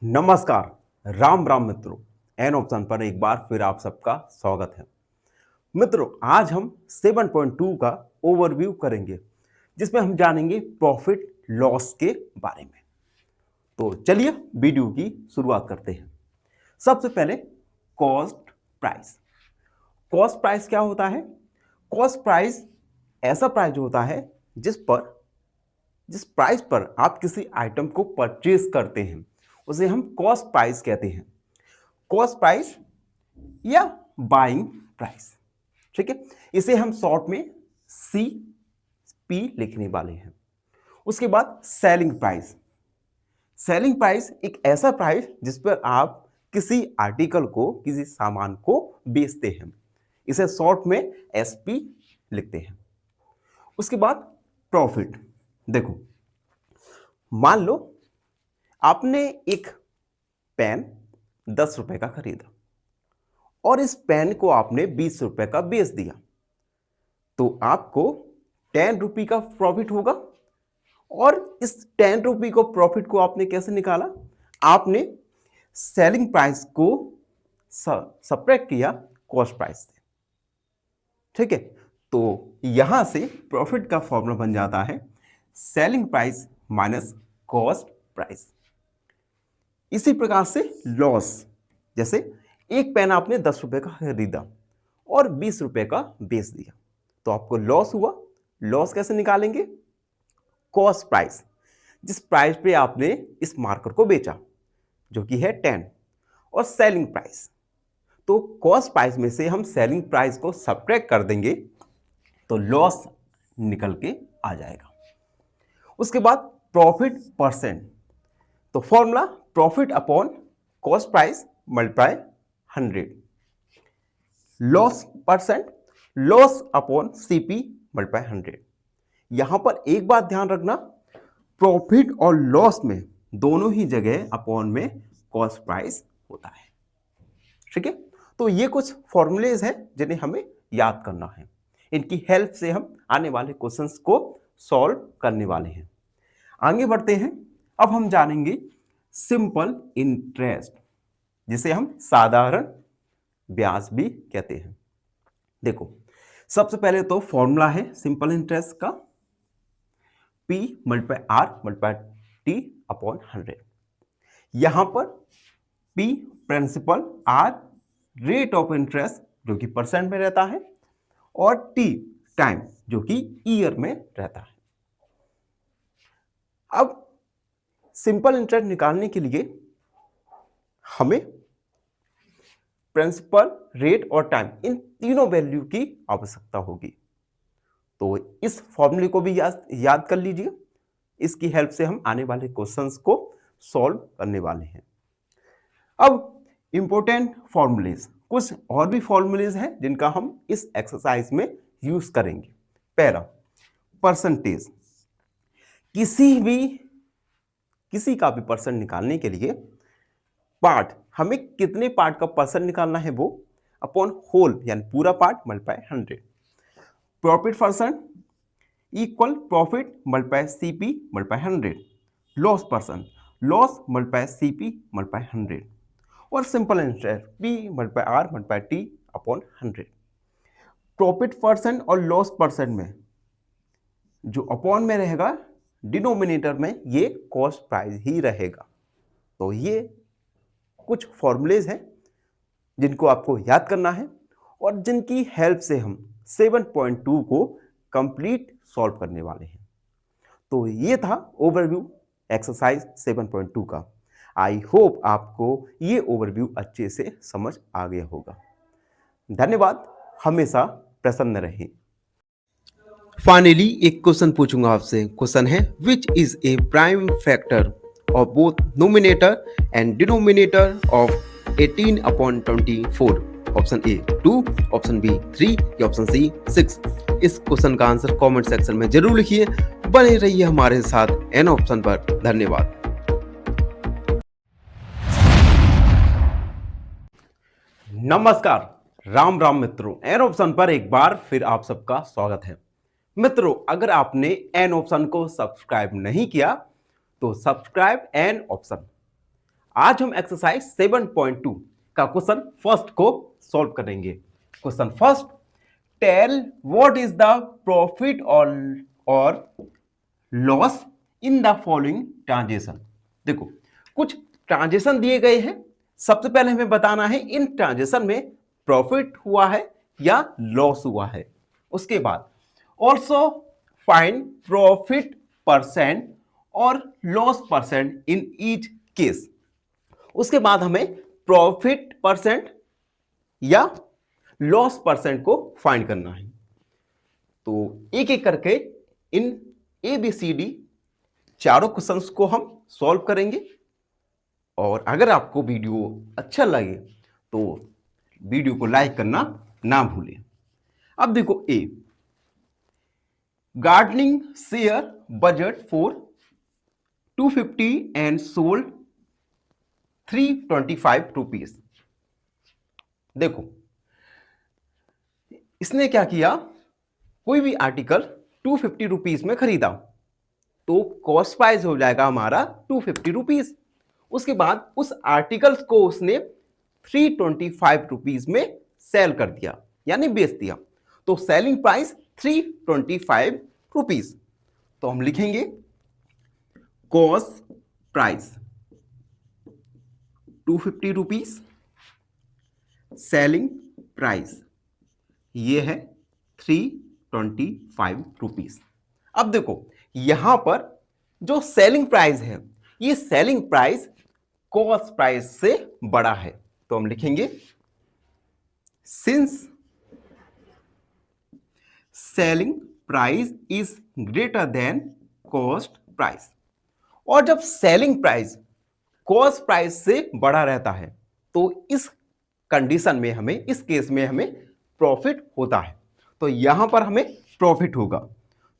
नमस्कार। राम राम मित्रों। An option पर एक बार फिर आप सबका स्वागत है। मित्रों, आज हम 7.2 का ओवरव्यू करेंगे, जिसमें हम जानेंगे प्रॉफिट लॉस के बारे में। तो चलिए वीडियो की शुरुआत करते हैं। सबसे पहले कॉस्ट प्राइस। कॉस्ट प्राइस क्या होता है? कॉस्ट प्राइस ऐसा प्राइस होता है जिस प्राइस पर आप किसी आइटम को परचेज करते हैं, उसे हम कॉस्ट प्राइस कहते हैं। कॉस्ट प्राइस या बाइंग प्राइस, ठीक है। इसे हम शॉर्ट में CP लिखने वाले हैं। उसके बाद सेलिंग प्राइस। सेलिंग प्राइस एक ऐसा प्राइस जिस पर आप किसी आर्टिकल को, किसी सामान को बेचते हैं, इसे शॉर्ट में SP लिखते हैं। उसके बाद प्रॉफिट। देखो, मान लो आपने एक पेन 10 रुपए का खरीदा और इस पेन को आपने 20 रुपए का बेच दिया, तो आपको 10 रुपये का प्रॉफिट होगा। और इस 10 रुपये को प्रॉफिट को आपने कैसे निकाला? आपने सेलिंग प्राइस को सब्ट्रैक्ट किया कॉस्ट प्राइस से, ठीक है। तो यहां से प्रॉफिट का फॉर्मूला बन जाता है selling price minus cost price. इसी प्रकार से लॉस, जैसे एक पेन आपने 10 रुपए का खरीदा और 20 रुपए का बेच दिया, तो आपको लॉस हुआ। लॉस कैसे निकालेंगे? कॉस्ट प्राइस, जिस प्राइस पे आपने इस मार्कर को बेचा, जो कि है 10, और सेलिंग प्राइस। तो कॉस्ट प्राइस में से हम सेलिंग प्राइस को सब्ट्रैक्ट कर देंगे तो लॉस निकल के आ जाएगा। उसके बाद प्रॉफिट परसेंट। तो formula profit upon cost price multiply 100। Loss percent, loss upon CP multiply 100। यहां पर एक बात ध्यान रखना, प्रॉफिट और लॉस में दोनों ही जगह अपॉन में कॉस्ट प्राइस होता है, ठीक है। तो ये कुछ फॉर्मूलेज हैं जिन्हें हमें याद करना है। इनकी हेल्प से हम आने वाले क्वेश्चंस को सॉल्व करने वाले हैं। आगे बढ़ते हैं। अब हम जानेंगे सिंपल इंटरेस्ट, जिसे हम साधारण ब्याज भी कहते हैं। देखो, सबसे पहले तो फॉर्मूला है सिंपल इंटरेस्ट का, P multiply R multiply T upon 100। यहां पर P principal, R rate of interest जो कि परसेंट में रहता है, और T टाइम जो कि ईयर में रहता है। अब सिंपल इंटरेस्ट निकालने के लिए हमें प्रिंसिपल, रेट और टाइम, इन तीनों वैल्यू की आवश्यकता होगी। तो इस फॉर्मूले को भी याद कर लीजिए। इसकी हेल्प से हम आने वाले क्वेश्चंस को सॉल्व करने वाले हैं। अब इंपॉर्टेंट फॉर्मूलेज, कुछ और भी फॉर्मूलेज हैं जिनका हम इस एक्सरसाइज में यूज करेंगे। पहला, परसेंटेज। किसी का भी परसेंट निकालने के लिए पार्ट, हमें कितने पार्ट का परसेंट निकालना है वो अपॉन होल, यानी पूरा part multiply 100। Profit percent equal profit multiply CP multiply 100। Loss percent, loss multiply CP multiply 100। और simple interest P multiply R multiply T upon 100। Profit percent और लॉस परसेंट में जो अपॉन में रहेगा, डिनोमिनेटर में ये कॉस्ट प्राइस ही रहेगा। तो ये कुछ फॉर्मूलेज हैं जिनको आपको याद करना है और जिनकी हेल्प से हम 7.2 को कंप्लीट सॉल्व करने वाले हैं। तो ये था ओवरव्यू एक्सरसाइज 7.2 का। आई होप आपको ये ओवरव्यू अच्छे से समझ आ गया होगा। धन्यवाद। हमेशा प्रसन्न रहें। फाइनली एक क्वेश्चन पूछूंगा आपसे। क्वेश्चन है, which is a prime factor of both numerator and denominator of 18 upon 24? Option A 2, option B 3 या ऑप्शन सी 6। इस क्वेश्चन का आंसर कमेंट सेक्शन में जरूर लिखिए। बने रहिए हमारे साथ एन ऑप्शन पर। धन्यवाद। नमस्कार। राम राम मित्रों, एन ऑप्शन पर एक बार फिर आप सबका स्वागत है। मित्रों, अगर आपने एन ऑप्शन को सब्सक्राइब नहीं किया तो सब्सक्राइब एन ऑप्शन। आज हम एक्सरसाइज 7.2 का क्वेश्चन फर्स्ट को सॉल्व करेंगे। Question first, tell what is the profit और loss in the following transaction. देखो कुछ ट्रांजेक्शन दिए गए हैं, सबसे पहले हमें बताना है इन ट्रांजेक्शन में प्रॉफिट हुआ है या लॉस हुआ है। उसके बाद ऑल्सो फाइंड प्रॉफिट परसेंट और loss percent in each case. उसके बाद हमें प्रॉफिट परसेंट या लॉस परसेंट को फाइंड करना है। तो एक एक करके इन ABCD चारों क्वेश्चंस को हम सॉल्व करेंगे। और अगर आपको वीडियो अच्छा लगे तो वीडियो को लाइक करना ना भूलें। अब देखो a, gardening share budget for 250 and sold 325 rupees. देखो इसने क्या किया, कोई भी आर्टिकल 250 रुपीज में खरीदा तो कॉस्ट प्राइस हो जाएगा हमारा 250 रुपीज। उसके बाद उस आर्टिकल्स को उसने 325 रुपीज में सेल कर दिया यानी बेच दिया, तो सेलिंग प्राइस 325 रुपीज। तो हम लिखेंगे cost price 250 rupees, selling price ये है 325 रुपीज। अब देखो यहां पर जो सेलिंग प्राइस है, ये सेलिंग प्राइस कॉस्ट प्राइस से बड़ा है, तो हम लिखेंगे since selling price is greater than cost price. और जब सेलिंग प्राइस कॉस्ट प्राइस से बड़ा रहता है तो इस कंडीशन में हमें, इस केस में हमें प्रॉफिट होता है, तो यहां पर हमें प्रॉफिट होगा।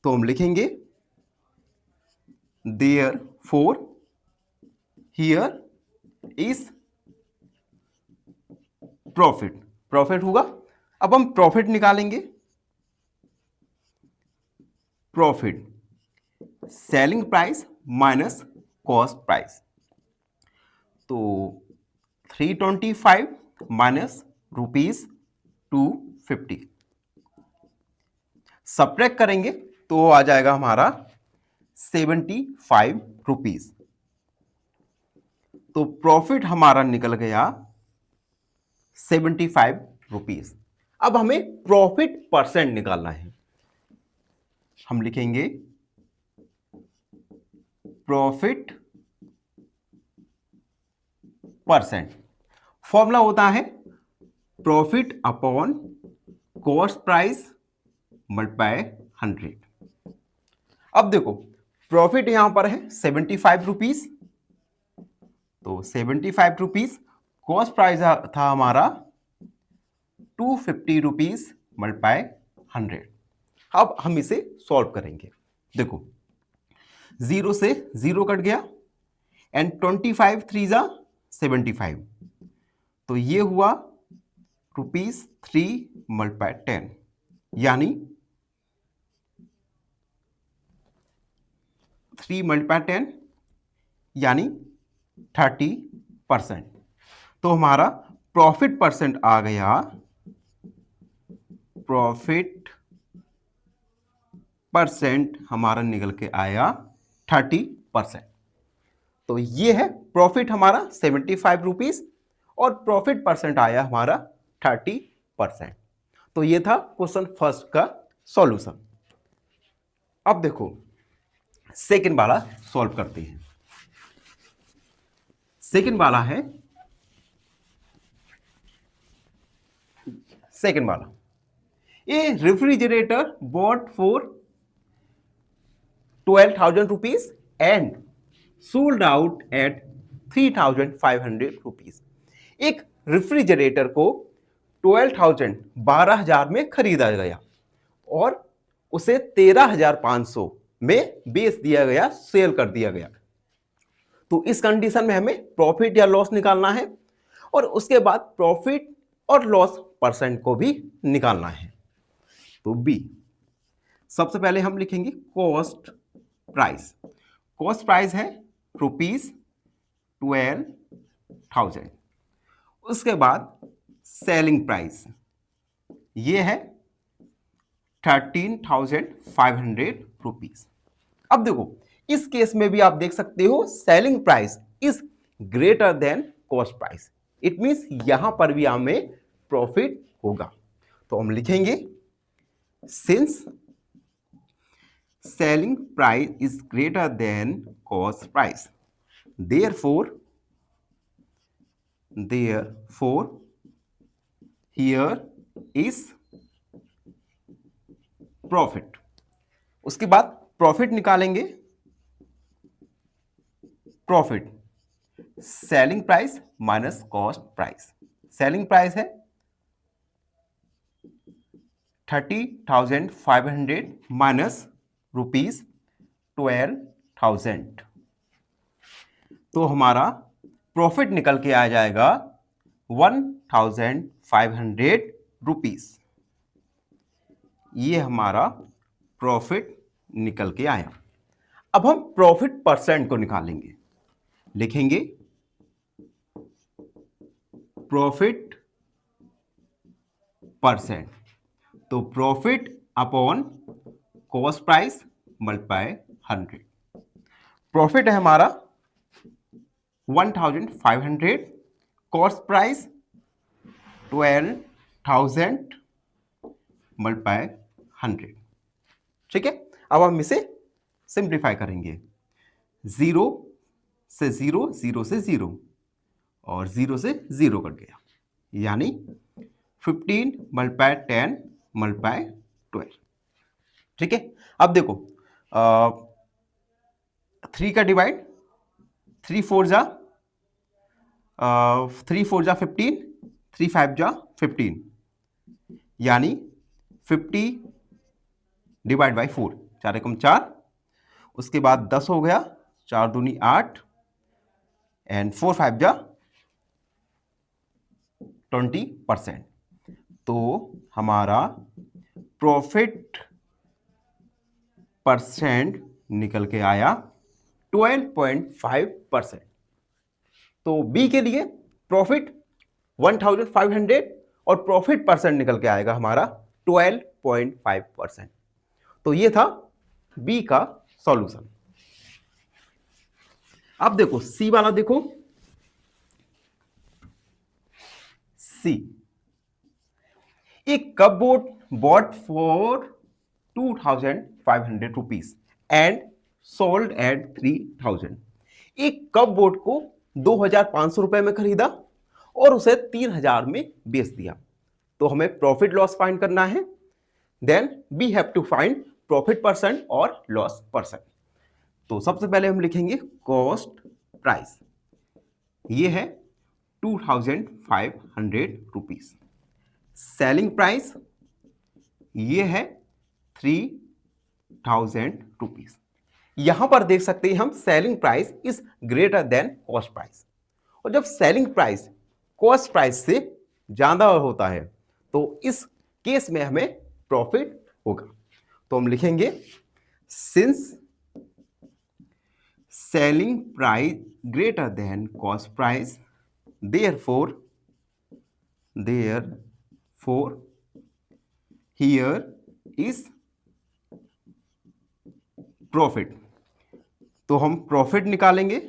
तो हम लिखेंगे therefore here is profit, profit होगा। अब हम प्रॉफिट निकालेंगे, profit selling price minus cost price, तो 325 माइनस रुपीज 250 सब्ट्रैक्ट करेंगे तो आ जाएगा हमारा 75 रुपीज। तो प्रॉफिट हमारा निकल गया 75 रुपीज। अब हमें प्रॉफिट परसेंट निकालना है, हम लिखेंगे प्रॉफिट परसेंट। फॉर्मूला होता है profit upon cost price multiply 100। अब देखो प्रॉफिट यहां पर है 75 रुपीज, तो 75 रुपीज, कॉस्ट प्राइस था हमारा 250 रुपीज मल्टीप्लाई 100। अब हम इसे सॉल्व करेंगे। देखो 0 से 0 कट गया एंड 25 3 जा 75, तो ये हुआ ₹3 मल्टीप्लाई 10 यानी 3 मल्टीप्लाई 10 यानी 30%। तो हमारा प्रॉफिट परसेंट आ गया, प्रॉफिट परसेंट हमारा निकल के आया 30%। तो ये है प्रॉफिट हमारा 75 रुपीज और प्रॉफिट परसेंट आया हमारा 30%। तो ये था क्वेश्चन फर्स्ट का सॉल्यूशन। अब देखो सेकंड वाला सॉल्व करते हैं। सेकंड वाला है, सेकंड वाला, a refrigerator bought for 12,000 rupees and sold out at 3,500 rupees. एक रेफ्रिजरेटर को 12,000 में खरीदा गया और उसे 13,500 में बेच दिया गया, सेल कर दिया गया। तो इस कंडीशन में हमें प्रॉफिट या लॉस निकालना है और उसके बाद प्रॉफिट और लॉस परसेंट को भी निकालना है। तो बी, सबसे पहले हम लिखेंगे कॉस्ट प्राइस। कॉस्ट प्राइस है ₹12,000 12,000। उसके बाद सेलिंग प्राइस ये है 13,500 रुपीज। अब देखो इस केस में भी आप देख सकते हो selling price is greater than cost price. It means यहां पर भी हमें प्रॉफिट होगा। तो हम लिखेंगे since selling price is greater than cost price, therefore here is profit। उसके बाद प्रॉफिट निकालेंगे। Profit selling price minus cost price. Selling price है 30,500 माइनस रुपीज 12,000। तो हमारा प्रॉफिट निकल के आ जाएगा 1,500 रुपीज। ये हमारा प्रॉफिट निकल के आया। अब हम प्रॉफिट परसेंट को निकालेंगे। लिखेंगे प्रॉफिट परसेंट। तो profit upon cost price multiply 100। Profit है हमारा 1,500, कॉस्ट प्राइस 12,000 मल्टीप्लाई 100। ठीक है, अब हम इसे सिंप्लीफाई करेंगे। 0 से 0, 0 से 0 और 0 से 0 कट गया, यानी 15 मल्टीप्लाई 10 मल्टीप्लाई 12। ठीक है, अब देखो 3 का डिवाइड 3 4 जा 15, 3 5 जा 15, यानी 50 डिवाइड बाई 4, 4 एकम 4। उसके बाद 10 हो गया, 4 दूनी 8 एंड 4 5 जा 20%। तो हमारा प्रॉफिट परसेंट निकल के आया 12.5%। तो बी के लिए प्रॉफिट 1,500 और प्रॉफिट परसेंट निकल के आएगा हमारा 12.5%। तो ये था बी का सॉल्यूशन। अब देखो सी वाला, देखो सी, एक cupboard bought for 2,500 rupees and sold at 3,000। एक कपबोर्ड को 2,500 रुपए में खरीदा और उसे 3,000 में बेच दिया। तो हमें प्रॉफिट लॉस फाइंड करना है। Then we have to find profit percent और लॉस परसेंट। तो सबसे पहले हम लिखेंगे कॉस्ट प्राइस, ये है 2,500 रुपीज। सेलिंग प्राइस ये है 3,000 रुपीज। यहां पर देख सकते हैं हम selling price is greater than cost price, और जब सेलिंग प्राइस कॉस्ट प्राइस से ज्यादा होता है तो इस केस में हमें प्रॉफिट होगा। तो हम लिखेंगे since selling price greater than cost price, therefore here is profit. तो हम प्रॉफिट निकालेंगे।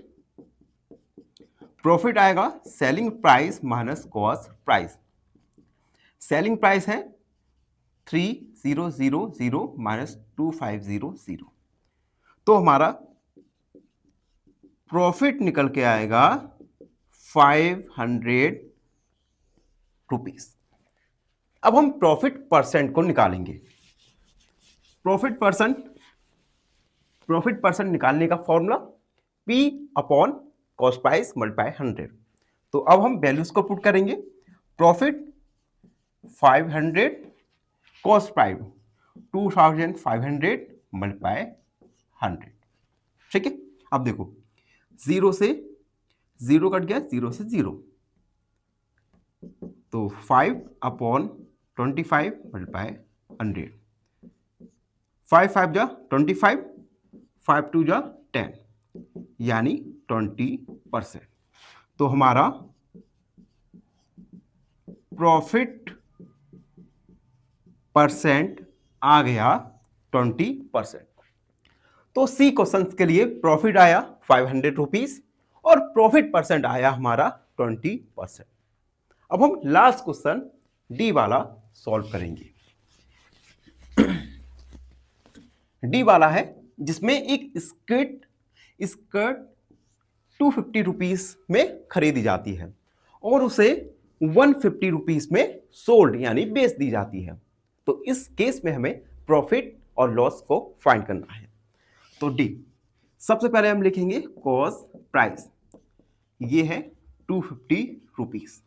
प्रॉफिट आएगा selling price minus cost price. Selling price है 3,000 माइनस 2,500। तो हमारा प्रॉफिट निकल के आएगा 500 रुपीज। अब हम प्रॉफिट परसेंट को निकालेंगे। प्रॉफिट परसेंट निकालने का formula P upon cost price multiply 100। तो अब हम वैल्यूज को पुट करेंगे। Profit 500, cost price 2,500 multiply 100। ठीक है, अब देखो 0 से 0 कट गया, 0 से 0, तो 5 अपॉन 25 मल्टीप्लाई 100। 5 5 जा 25, 5 2 जा 10, यानी 20%। तो हमारा प्रॉफिट परसेंट आ गया 20%। तो सी क्वेश्चन के लिए प्रॉफिट आया 500 रुपीज और प्रॉफिट परसेंट आया हमारा 20%। अब हम लास्ट क्वेश्चन डी वाला सॉल्व करेंगे। डी वाला है जिसमें एक स्कर्ट स्कर्ट 250 रुपीज में खरीदी जाती है और उसे 150 रुपीज में सोल्ड यानी बेच दी जाती है। तो इस केस में हमें प्रॉफिट और लॉस को फाइंड करना है। तो डी सबसे पहले हम लिखेंगे कॉस्ट प्राइस, ये है 250 रुपीज।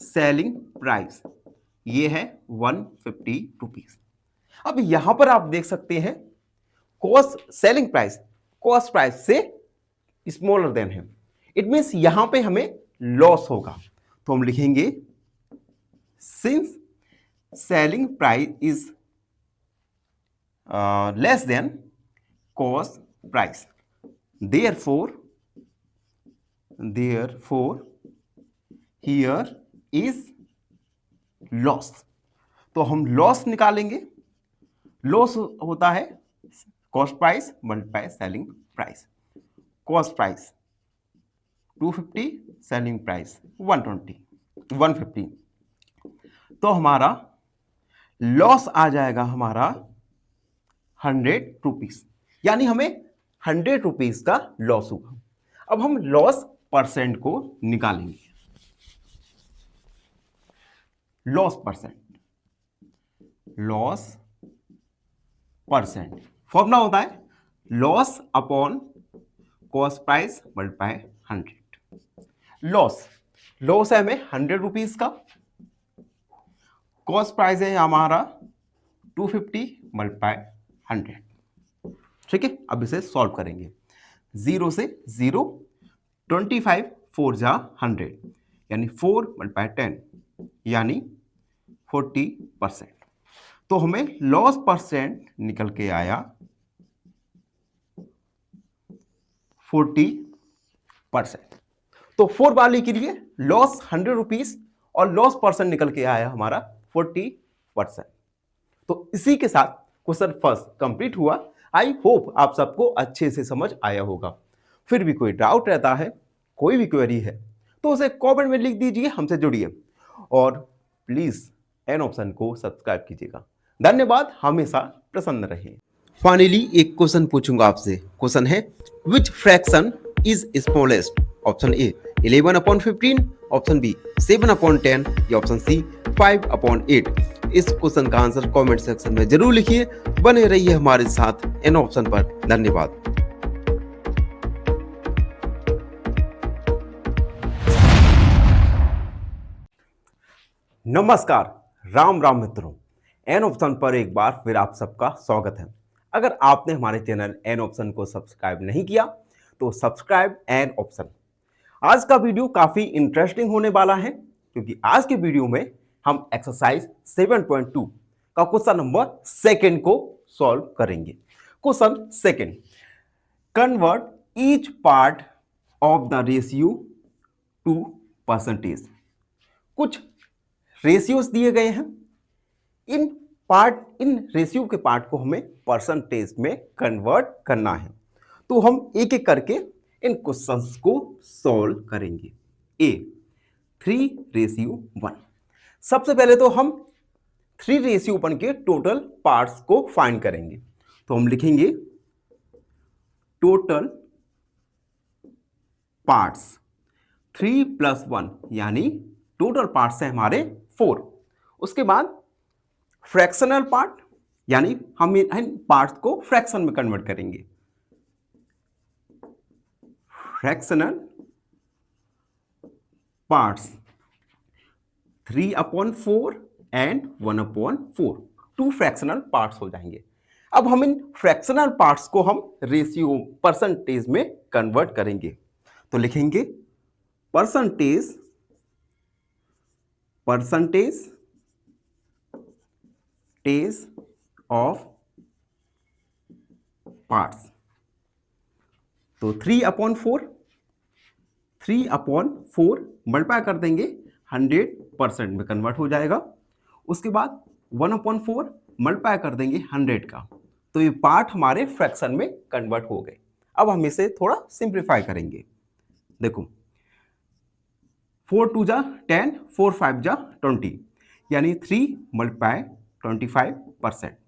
सेलिंग प्राइस ये है 150 रुपीज। अब यहां पर आप देख सकते हैं cost selling price cost price से स्मॉलर देन है, इट मींस यहां पे हमें लॉस होगा। तो हम लिखेंगे since selling price is less than cost price, therefore here is loss. तो हम लॉस निकालेंगे। लॉस होता है cost price multiply selling price. Cost price 250, selling price 150। तो हमारा लॉस आ जाएगा हमारा 100 रुपीज, यानी हमें 100 रुपीज का लॉस होगा। अब हम लॉस परसेंट को निकालेंगे। लॉस परसेंट फॉर्मूला होता है loss upon cost price multiply 100। Loss है हमें 100 रुपीज का, कॉस्ट प्राइस है हमारा 250 मल्टीप्लाई 100। ठीक है, अब इसे सॉल्व करेंगे। 0 से 0, 25 4 जा 100 यानी 4 मल्टीप्लाई 10 यानी 40%। तो हमें लॉस परसेंट निकल के आया 40%। तो 4 वाले के लिए लॉस 100 रुपीज और लॉस परसेंट निकल के आया हमारा 40%। तो इसी के साथ क्वेश्चन फर्स्ट कंप्लीट हुआ। आई होप आप सबको अच्छे से समझ आया होगा। फिर भी कोई डाउट रहता है, कोई भी क्वेरी है तो उसे कमेंट में लिख दीजिए, हमसे जुड़िए और प्लीज एन ऑप्शन को सब्सक्राइब कीजिएगा। धन्यवाद, हमेशा प्रसन्न रहिए। फाइनली एक क्वेश्चन पूछूंगा आपसे। क्वेश्चन है which fraction is smallest? Option A 11/15, option B 7/10 या ऑप्शन सी 5/8। इस क्वेश्चन का आंसर कमेंट सेक्शन में जरूर लिखिए। बने रहिए हमारे साथ इन ऑप्शन पर। धन्यवाद। नमस्कार, राम राम मित्रों, एन ऑप्शन पर एक बार फिर आप सबका स्वागत है। अगर आपने हमारे चैनल एन ऑप्शन को सब्सक्राइब नहीं किया तो सब्सक्राइब एन ऑप्शन। आज का वीडियो काफी इंटरेस्टिंग होने वाला है क्योंकि आज के वीडियो में हम एक्सरसाइज 7.2 का क्वेश्चन नंबर 2 को सॉल्व करेंगे। Question 2, convert each part of the ratio two percentage. कुछ रेशियोज दिए गए हैं, इन रेशियो के पार्ट को हमें परसेंटेज में कन्वर्ट करना है। तो हम एक एक करके इन क्वेश्चंस को सॉल्व करेंगे। ए 3:1। सबसे पहले तो हम 3:1 के टोटल पार्ट्स को फाइंड करेंगे। तो हम लिखेंगे टोटल पार्ट्स 3 + 1 यानी टोटल पार्ट्स है हमारे 4। उसके बाद फ्रैक्शनल पार्ट यानी हम इन पार्ट्स को फ्रैक्शन में कन्वर्ट करेंगे। Fractional parts 3/4 and 1/4, 2 fractional parts हो जाएंगे। अब हम इन फ्रैक्शनल पार्ट्स को हम रेशियो परसेंटेज में कन्वर्ट करेंगे। तो लिखेंगे परसेंटेज ऑफ पार्ट्स। तो 3/4 3/4 मल्टीप्लाई कर देंगे 100% में कन्वर्ट हो जाएगा। उसके बाद 1/4 मल्टीप्लाई कर देंगे 100 का, तो ये पार्ट हमारे फ्रैक्शन में कन्वर्ट हो गए। अब हम इसे थोड़ा सिंप्लीफाई करेंगे। देखो 4 2 जा 10, 4 5 जा 20, यानी 3 मल्टीप्लाई 25%,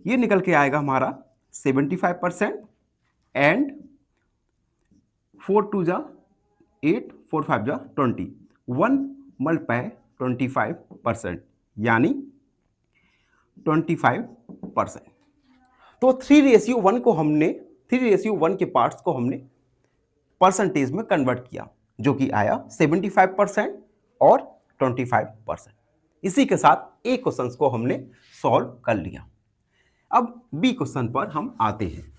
ये निकल के आएगा हमारा 75%। एंड 4 2 जा 8, 4 5 जा 20, 1 मल्टीप्लाई 25%, यानी 25%। तो 3:1 को हमने 3:1 के पार्ट्स को हमने परसेंटेज में कन्वर्ट किया, जो कि आया 75% और 25%। इसी के साथ ए क्वेश्चन को हमने सॉल्व कर लिया। अब बी क्वेश्चन पर हम आते हैं।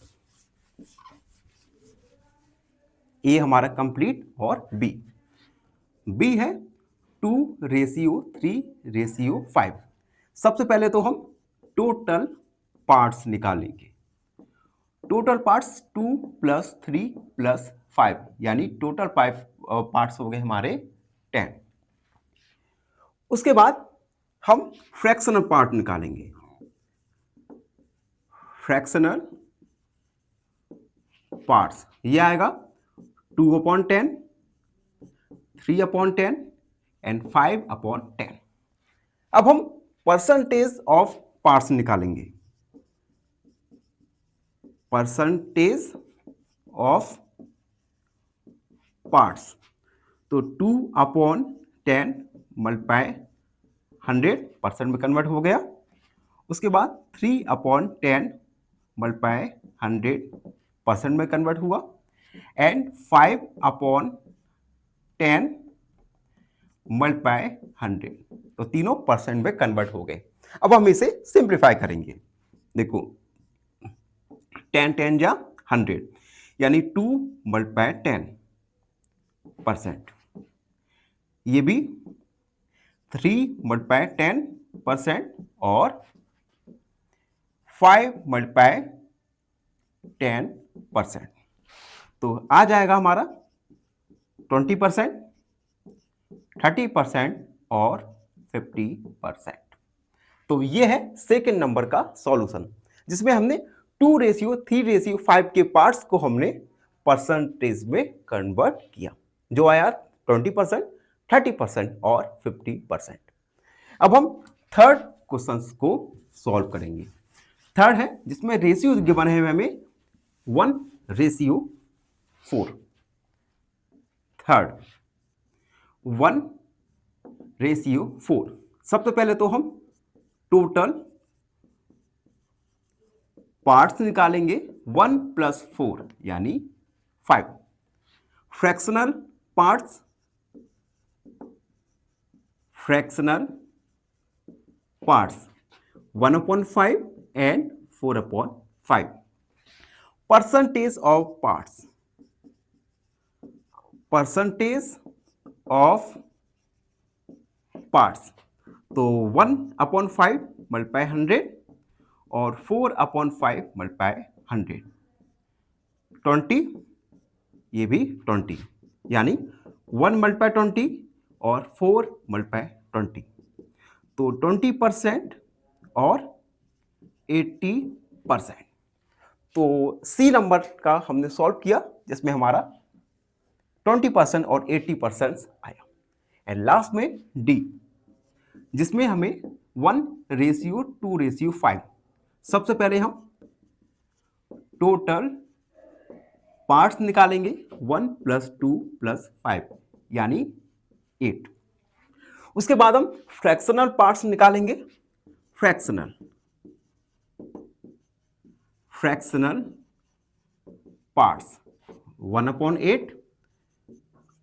ए हमारा कंप्लीट और बी है 2:3:5। सबसे पहले तो हम टोटल पार्ट्स निकालेंगे। टोटल पार्ट्स 2 + 3 + 5, यानी टोटल पार्ट्स हो गए हमारे 10। उसके बाद हम फ्रैक्शनल पार्ट निकालेंगे। फ्रैक्शनल पार्ट्स ये आएगा 2/10, 3/10 एंड 5/10। अब हम परसेंटेज ऑफ पार्ट्स निकालेंगे। परसेंटेज ऑफ पार्ट्स, तो 2/10 मल्टीप्लाई 100% में कन्वर्ट हो गया। उसके बाद 3/10 मल्टीप्लाई 100% में कन्वर्ट हुआ। एंड 5/10 मल्टीप्लाई 100, तो तीनों परसेंट में कन्वर्ट हो गए। अब हम इसे सिंप्लीफाई करेंगे। देखो 10 10 जा 100, यानी 2 मल्टीप्लाई 10%। ये भी 3 मल्टीप्लाई 10% और 5 मल्टीप्लाई 10%, तो आ जाएगा हमारा 20%, 30% और 50%। तो ये है सेकेंड नंबर का सॉल्यूशन, जिसमें हमने 2:3:5 के पार्ट्स को हमने परसेंटेज में कन्वर्ट किया, जो आया 20%, 30% और 50%। अब हम थर्ड क्वेश्चन को सॉल्व करेंगे। थर्ड है जिसमें रेशियो गिवन है हमें 1:4। थर्ड 1:4। सबसे पहले तो हम टोटल पार्ट्स निकालेंगे। 1 + 4 यानी 5। Fractional parts, fractional parts 1/5 and 4/5। Percentage of parts, percentage of parts, तो 1/5 मल्टीप्लाई 100 और 4/5 मल्टीप्लाई 100, 20, ये भी 20, यानी 1 मल्टीप्लाई 20 और 4 मल्टीप्लाई 20, तो 20% और 80%। तो सी नंबर का हमने सॉल्व किया, जिसमें हमारा 20% और 80% आया। एंड लास्ट में डी, जिसमें हमें 1:2:5। सबसे पहले हम टोटल पार्ट्स निकालेंगे। 1 + 2 + 5 यानी 8। उसके बाद हम फ्रैक्शनल पार्ट्स निकालेंगे। फ्रैक्शनल पार्ट्स 1/8,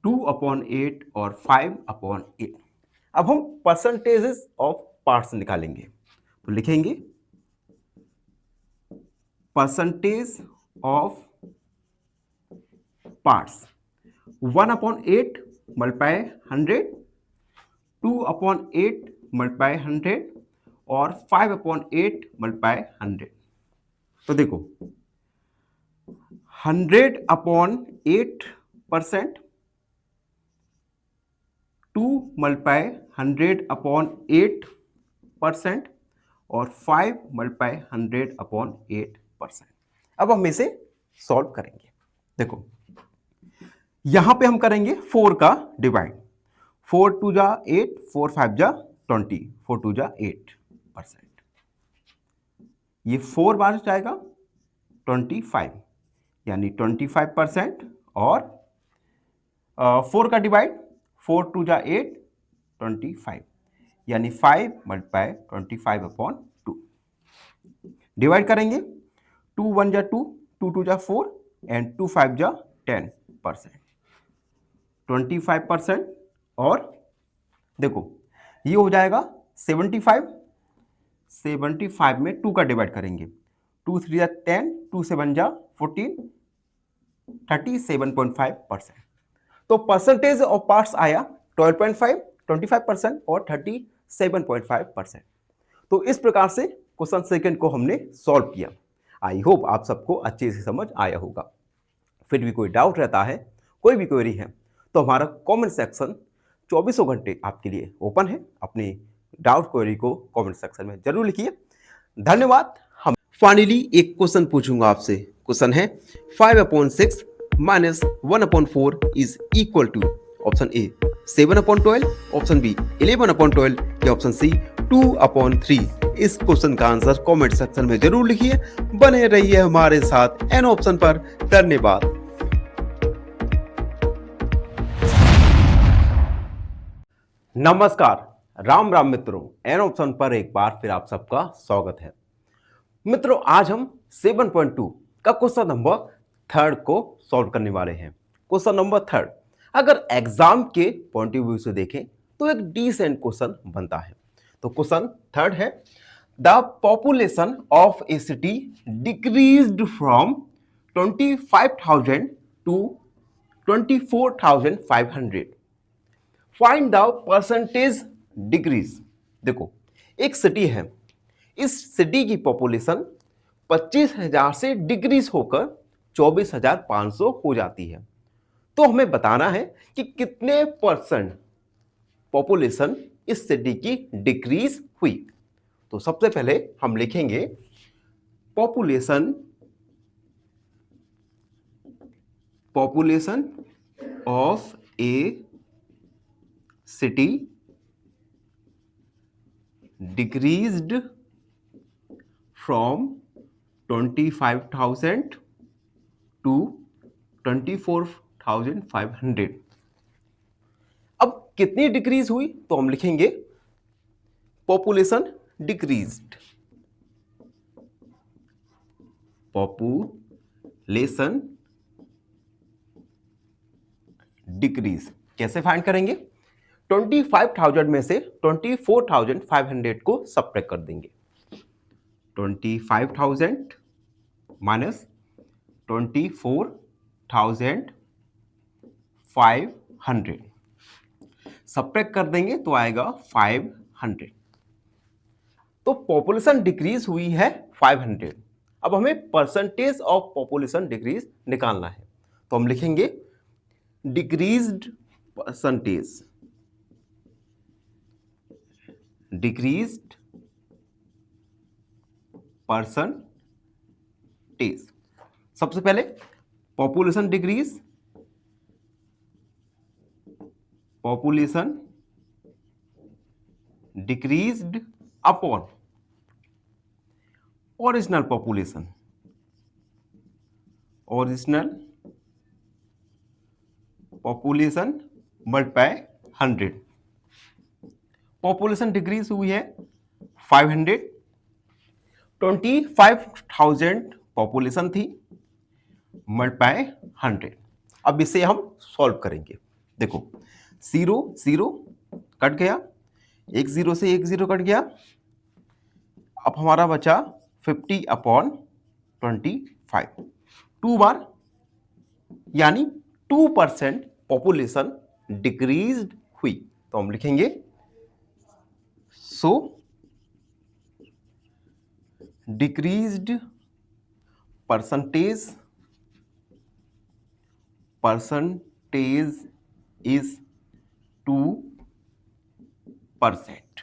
2/8 और 5/8। अब हम परसेंटेजेस ऑफ पार्ट्स निकालेंगे, तो लिखेंगे percentage of parts 1/8 multiply 100, 2/8 multiply 100 और 5/8 मल्टीप्लाई 100। तो देखो 100/8%, 2 मल्टीप्लाई 100/8% और 5 मल्टीप्लाई 100/8%। अब हम इसे सॉल्व करेंगे। देखो यहां पे हम करेंगे 4 का डिवाइड। 4 2 जा 8, 4 5 जा 20, 4 2 जा 8%। ये 4 बार जाएगा 25, यानी 25%। और 4 का डिवाइड, 4 2 जा 8, 25, यानी 5 मल्टीप्लाई 25/2। डिवाइड करेंगे, 2 1 जा 2, 2 2 जा 4 एंड 2 5 जा 10%, 25%। और देखो ये हो जाएगा 75। 75 में 2 का डिवाइड करेंगे, 2 3 जा 10, 2 7 जा 14, 37.5%। तो परसेंटेज ऑफ पार्ट्स आया 12.5, 25% और 37.5%। तो इस प्रकार से क्वेश्चन सेकंड को हमने सॉल्व किया। आई होप आप सबको अच्छे से समझ आया होगा। फिर भी कोई डाउट रहता है, कोई भी क्वेरी है, तो हमारा कमेंट सेक्शन 24 घंटे आपके लिए ओपन है। अपनी डाउट क्वेरी को कमेंट सेक्शन में जरूर लिखिए। धन्यवाद। हम फाइनली एक क्वेश्चन पूछूंगा आपसे। क्वेश्चन है 5/6 minus 1/4 is equal to option A 7/12, option B 11/12 या ऑप्शन सी 2/3। इस क्वेश्चन का आंसर कमेंट सेक्शन में जरूर लिखिए। बने रहिए हमारे साथ एन ऑप्शन पर। धन्यवाद। नमस्कार, राम राम मित्रों, एन ऑप्शन पर एक बार फिर आप सबका स्वागत है। मित्रों आज हम 7.2 का क्वेश्चन नंबर 3 को सॉल्व करने वाले हैं। क्वेश्चन नंबर 3 अगर एग्जाम के पॉइंट ऑफ व्यू से देखें तो एक डिसेंट क्वेश्चन बनता है। तो क्वेश्चन 3 है, the population of a city decreased from 25,000 to 24,500। Find the percentage decrease. देखो एक सिटी है, इस सिटी की पॉपुलेशन 25,000 से डिक्रीज होकर 24,500 हो जाती है। तो हमें बताना है कि कितने परसेंट पॉपुलेशन इस सिटी की डिक्रीज हुई। तो सबसे पहले हम लिखेंगे population of a city decreased from 25,000 to 24,500। अब कितनी डिक्रीज हुई तो हम लिखेंगे पॉपुलेशन डिक्रीज्ड। पॉपुलेशन डिक्रीज कैसे फाइंड करेंगे? 25,000 में से 24,500 को सब्ट्रैक्ट कर देंगे। 25,000 माइनस 24,500 सब्ट्रैक्ट कर देंगे तो आएगा 500। तो पॉपुलेशन डिक्रीज हुई है 500। अब हमें परसेंटेज ऑफ पॉपुलेशन डिक्रीज निकालना है। तो हम लिखेंगे डिक्रीज्ड परसेंटेज, डिक्रीज्ड परसेंटेज। सबसे पहले population decrease, population decreased upon original population, original population multiply 100। Population decrease हुई है 500, 25,000 पॉपुलेशन थी मल्टीप्लाई 100। अब इसे हम सॉल्व करेंगे। देखो 0 0 कट गया, एक 0 से एक 0 कट गया। अब हमारा बचा 50/25, 2 बार, यानी 2% पॉपुलेशन डिक्रीज्ड हुई। तो हम लिखेंगे सो डिक्रीज्ड परसेंटेज इज 2%। परसेंट,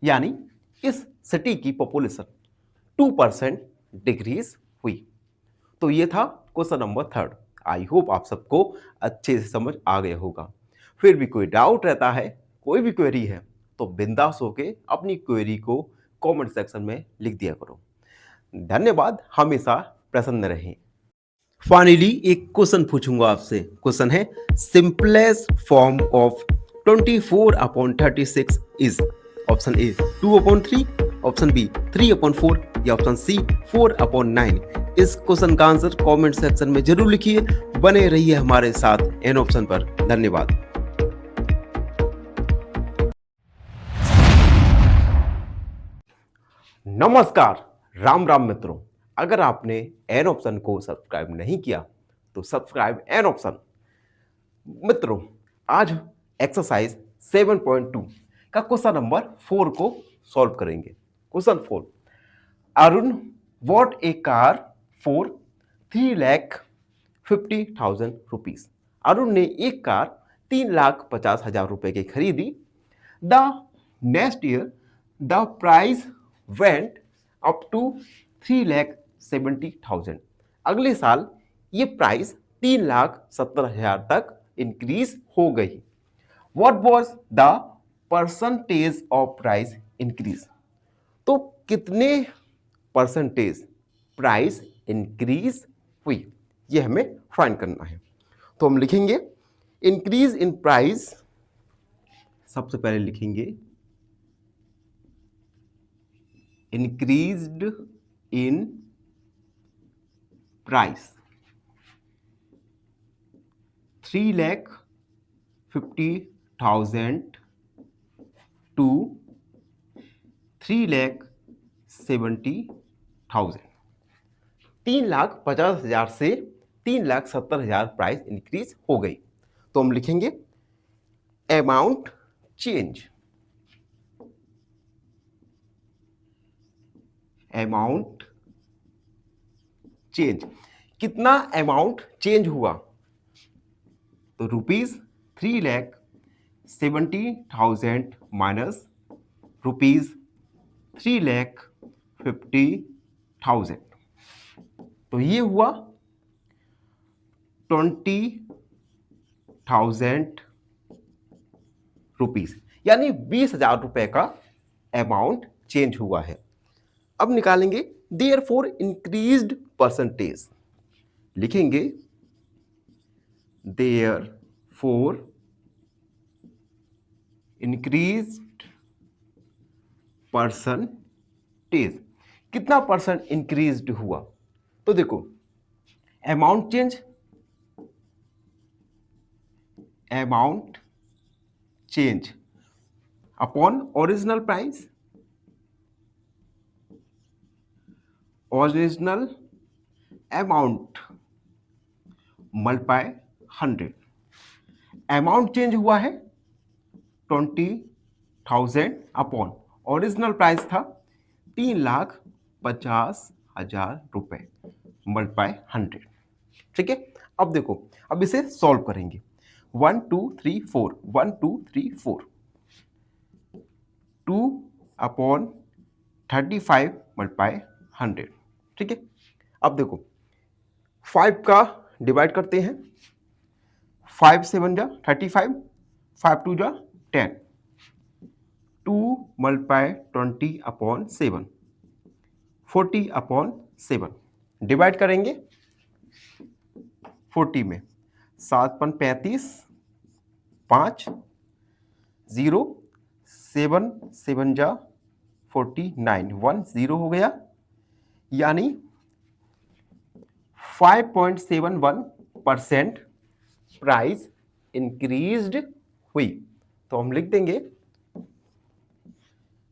यानी इस सिटी की पॉपुलेशन 2% डिक्रीज हुई। तो ये था क्वेश्चन नंबर 3। आई होप आप सबको अच्छे से समझ आ गया होगा। फिर भी कोई डाउट रहता है, कोई भी क्वेरी है, तो बिंदास होके अपनी क्वेरी को कमेंट सेक्शन में लिख दिया करो। धन्यवाद, हमेशा प्रसन्न रहें। फाइनली एक क्वेश्चन पूछूंगा आपसे। क्वेश्चन है simplest form of 24/36 is option A 2/3, option B 3/4 या ऑप्शन सी 4/9। इस क्वेश्चन का आंसर कमेंट सेक्शन में जरूर लिखिए। बने रहिए हमारे साथ एन ऑप्शन पर। धन्यवाद। नमस्कार, राम राम मित्रों। अगर आपने एन ऑप्शन को सब्सक्राइब नहीं किया तो सब्सक्राइब एन ऑप्शन। मित्रों, आज एक्सरसाइज 7.2 का क्वेश्चन नंबर 4 को सॉल्व करेंगे। Question 4, Arun bought a car for 3,50,000 rupees. Arun ने एक कार 3,50,000 रुपए की खरीदी। The next year the price went up to 3,70,000। अगले साल ये प्राइस 3,70,000 तक इंक्रीज हो गई। What was the percentage of price increase? तो कितने परसेंटेज प्राइस इंक्रीज हुई, ये हमें फाइंड करना है। तो हम लिखेंगे इंक्रीज इन प्राइस। सबसे पहले लिखेंगे increased in price 3,50,000 to 3,70,000। 3,50,000 से 3,70,000 प्राइस इंक्रीज हो गई। तो हम लिखेंगे अमाउंट चेंज। अमाउंट चेंज, कितना अमाउंट चेंज हुआ? तो ₹3,70,000 माइनस ₹3,50,000, तो ये हुआ 20,000 रुपीज, यानी 20,000 रुपए का अमाउंट चेंज हुआ है। अब निकालेंगे देयरफॉर इंक्रीज्ड परसेंटेज। लिखेंगे देयरफॉर इंक्रीज्ड परसेंटेज, कितना परसेंट इंक्रीज्ड हुआ? तो देखो amount change, amount change upon original price, original amount multiply 100। Amount change हुआ है 20,000 अपॉन ओरिजिनल प्राइस था 3,50,000 रुपए मल्टीप्लाई 100। ठीक है, अब देखो, अब इसे सॉल्व करेंगे। 1 2 3 4 1 2 3 4 2/35 मल्टीप्लाई 100। ठीक है, अब देखो 5 का डिवाइड करते हैं। 5 7 जा 35, 5 2 जा 10, 2 मल्टीप्लाई 20/7, 40/7 डिवाइड करेंगे 40 में। 7 × 35, 5 0, 7 7 जा 49, 1 0 हो गया, यानी 5.71% प्राइस इंक्रीज्ड हुई। तो हम लिख देंगे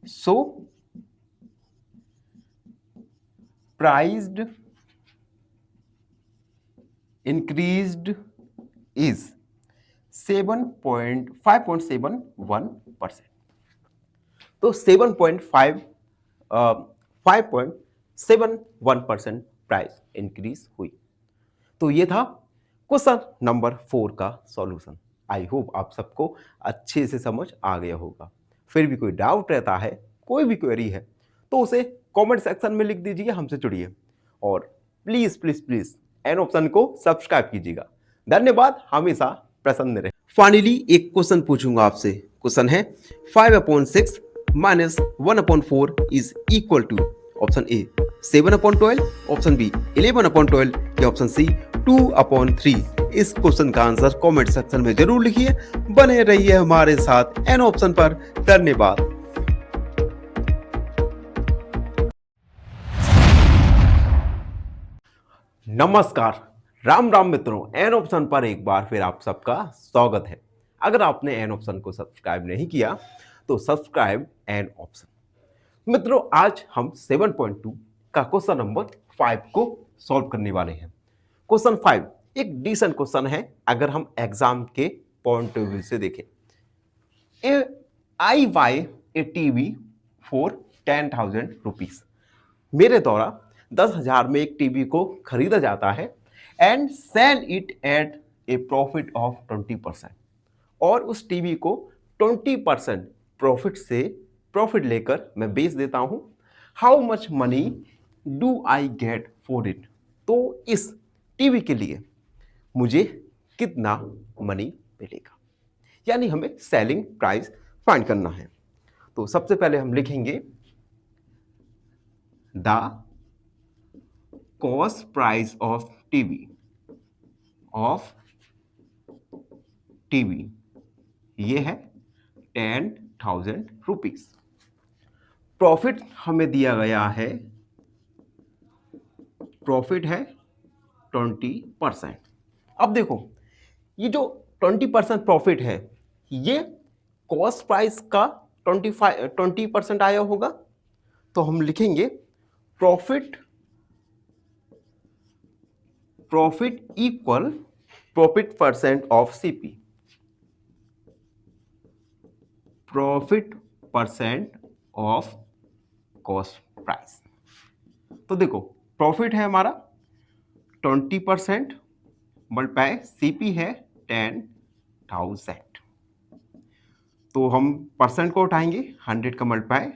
सो प्राइस्ड इंक्रीज्ड इज 5.71%। तो 5.71% प्राइस इंक्रीज हुई। तो ये था क्वेश्चन नंबर 4 का सॉल्यूशन। आई होप आप सबको अच्छे से समझ आ गया होगा। फिर भी कोई डाउट रहता है, कोई भी क्वेरी है, तो उसे कमेंट सेक्शन में लिख दीजिए, हमसे जुड़िए और please please please an option को सब्सक्राइब कीजिएगा। धन्यवाद, हमेशा प्रसन्न रहे। फाइनली एक क्वेश्चन पूछूंगा आपसे। क्वेश्चन है 5/6 minus 1/4 is equal to option A 7/12, option B 11/12 या ऑप्शन सी 2/3। इस क्वेश्चन का आंसर कमेंट सेक्शन में जरूर लिखिए। बने रहिए हमारे साथ एन ऑप्शन पर। धन्यवाद। नमस्कार, राम राम मित्रों, एन ऑप्शन पर एक बार फिर आप सबका स्वागत है। अगर आपने एन ऑप्शन को सब्सक्राइब नहीं किया तो सब्सक्राइब एन ऑप्शन। मित्रों, आज हम 7.2 का क्वेश्चन नंबर 5 को सॉल्व करने वाले हैं। क्वेश्चन 5 एक डिसेंट क्वेश्चन है अगर हम एग्जाम के पॉइंट ऑफ व्यू से देखें। I buy a TV for 10,000 rupees. मेरे द्वारा 10,000 में एक टीवी को खरीदा जाता है and sell it at a profit of 20%, और उस टीवी को 20% प्रॉफिट लेकर मैं बेच देता हूं। How much money do I get for it? तो इस टीवी के लिए मुझे कितना मनी मिलेगा, यानी हमें सेलिंग प्राइस फाइंड करना है। तो सबसे पहले हम लिखेंगे the cost price of TV ये है 10,000 रुपीज। प्रॉफिट हमें दिया गया है, प्रॉफिट है 20%। अब देखो, ये जो 20% प्रॉफिट है, ये कॉस्ट प्राइस का 20% आया होगा। तो हम लिखेंगे profit equal profit percent of CP. Profit percent of cost price. तो देखो, प्रॉफिट है हमारा 20% मल्टीप्लाई सीपी है 10,000। तो हम परसेंट को उठाएंगे, 100 का मल्टीप्लाई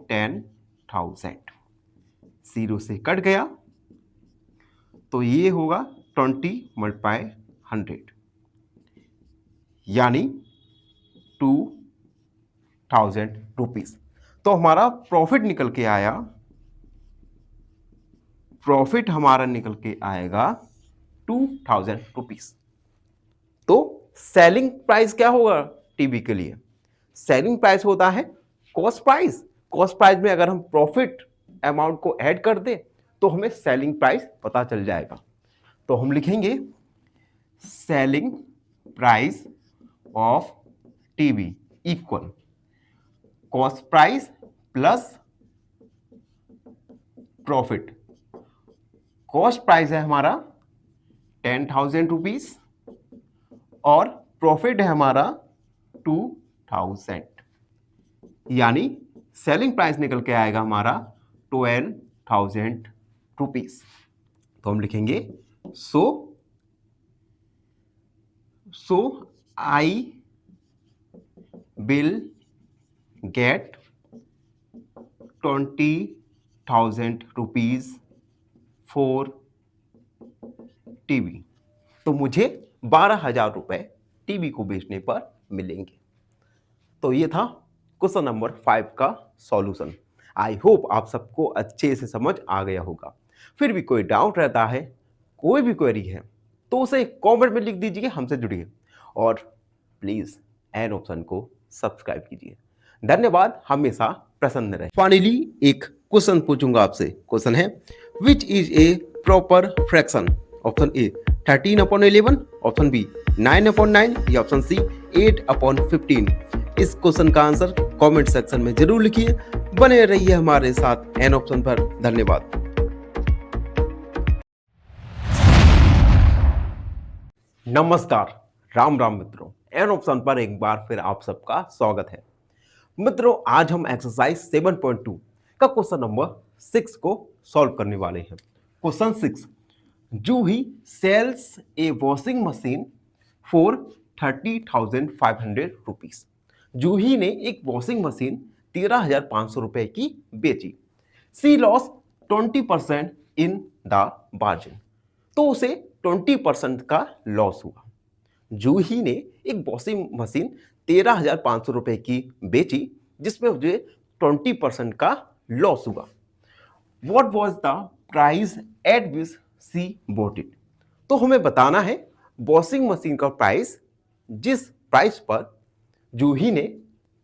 10,000, 0 से कट गया तो ये होगा 20 मल्टीप्लाई 100, यानी 2,000 रुपीज। तो हमारा प्रॉफिट निकल के आया, प्रॉफिट हमारा निकल के आएगा 2,000 रुपीज। तो सेलिंग प्राइस क्या होगा टीवी के लिए? सेलिंग प्राइस होता है कॉस्ट प्राइस। कॉस्ट प्राइस में अगर हम प्रॉफिट अमाउंट को ऐड कर दें तो हमें सेलिंग प्राइस पता चल जाएगा। तो हम लिखेंगे selling price of TV equal cost price plus profit. Cost price है हमारा 10,000 रुपीज और प्रॉफिट है हमारा 2,000, यानी सेलिंग प्राइस निकल के आएगा हमारा 12,000 रुपीज। तो हम लिखेंगे so I will get 20,000 rupees for TV. तो मुझे 12,000 रुपए टीवी को बेचने पर मिलेंगे। तो ये था क्वेश्चन नंबर 5 का सॉल्यूशन। आई होप आप सबको अच्छे से समझ आ गया होगा। फिर भी कोई डाउट रहता है, कोई भी क्वेरी है, तो उसे कमेंट में लिख दीजिए, हमसे जुड़िए और प्लीज एन ऑप्शन को सब्सक्राइब कीजिए। धन्यवाद, हमेशा प्रसन्न रहे। फाइनली एक क्वेश्चन पूछूंगा आपसे। क्वेश्चन है which is a proper fraction? Option A 13/11, option B 9/9 या ऑप्शन सी 8/15। इस क्वेश्चन का आंसर कमेंट सेक्शन में जरूर लिखिए। बने रहिए हमारे साथ एन ऑप्शन पर। धन्यवाद। नमस्कार, राम राम मित्रों, एन ऑप्शन पर एक बार फिर आप सबका स्वागत है। मित्रों, आज हम एक्सरसाइज 7.2 का क्वेश्चन नंबर 6 को सॉल्व करने वाले हैं। Question 6, Juhi sells a washing machine for 30,500 rupees. Juhi ने एक वॉशिंग मशीन 13,500 रुपए की बेची। She loss 20% in the margin. तो उसे 20% का लॉस हुआ। जूही ने एक वॉशिंग मशीन 13,500 रुपए की बेची जिसमें मुझे 20% का लॉस हुआ। What was the price at which she bought it. तो हमें बताना है वॉशिंग मशीन का प्राइस जिस प्राइस पर जूही ने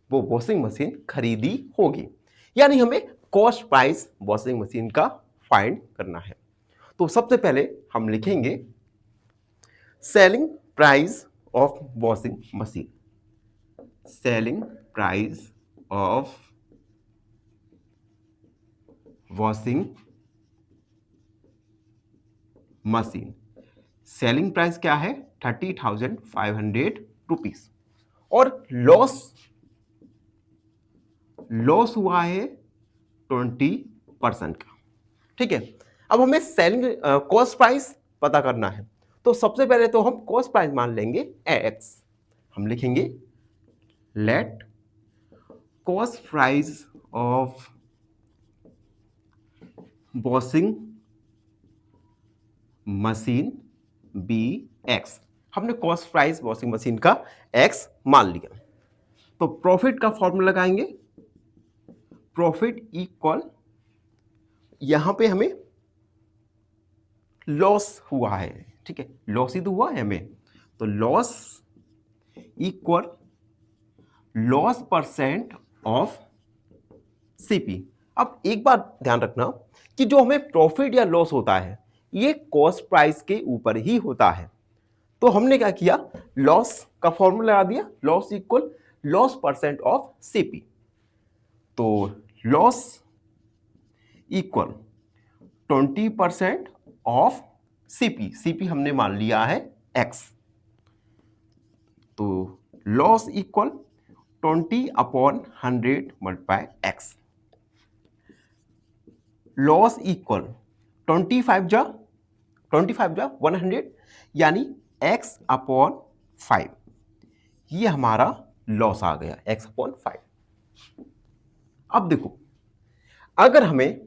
वो वॉशिंग मशीन खरीदी होगी, यानी हमें कॉस्ट प्राइस वॉशिंग मशीन का फाइंड करना है। तो सबसे पहले हम लिखेंगे selling price of washing machine. Selling price of washing machine. Selling price क्या है? 30,500 रुपीज। और लॉस हुआ है 20% का। ठीक है, अब हमें सेलिंग कॉस्ट प्राइस पता करना है। तो सबसे पहले तो हम कॉस्ट प्राइस मान लेंगे एक्स। हम लिखेंगे let cost price of washing machine be x. हमने कॉस्ट प्राइस वॉशिंग मशीन का एक्स मान लिया। तो प्रॉफिट का फॉर्मूला लगाएंगे। प्रॉफिट इक्वल, यहां पे हमें लॉस हुआ है, ठीक है, लॉस ही तो हुआ है हमें, तो loss equal loss percent of CP. अब एक बात ध्यान रखना कि जो हमें प्रॉफिट या लॉस होता है ये कॉस्ट प्राइस के ऊपर ही होता है। तो हमने क्या किया, लॉस का फॉर्मूला लगा दिया, loss equal loss percent of CP. तो loss equal 20% of CP. CP हमने मान लिया है एक्स। तो loss equal 20/100 multiply x. Loss equal 25 जा 100 यानी x/5। ये हमारा लॉस आ गया x/5। अब देखो, अगर हमें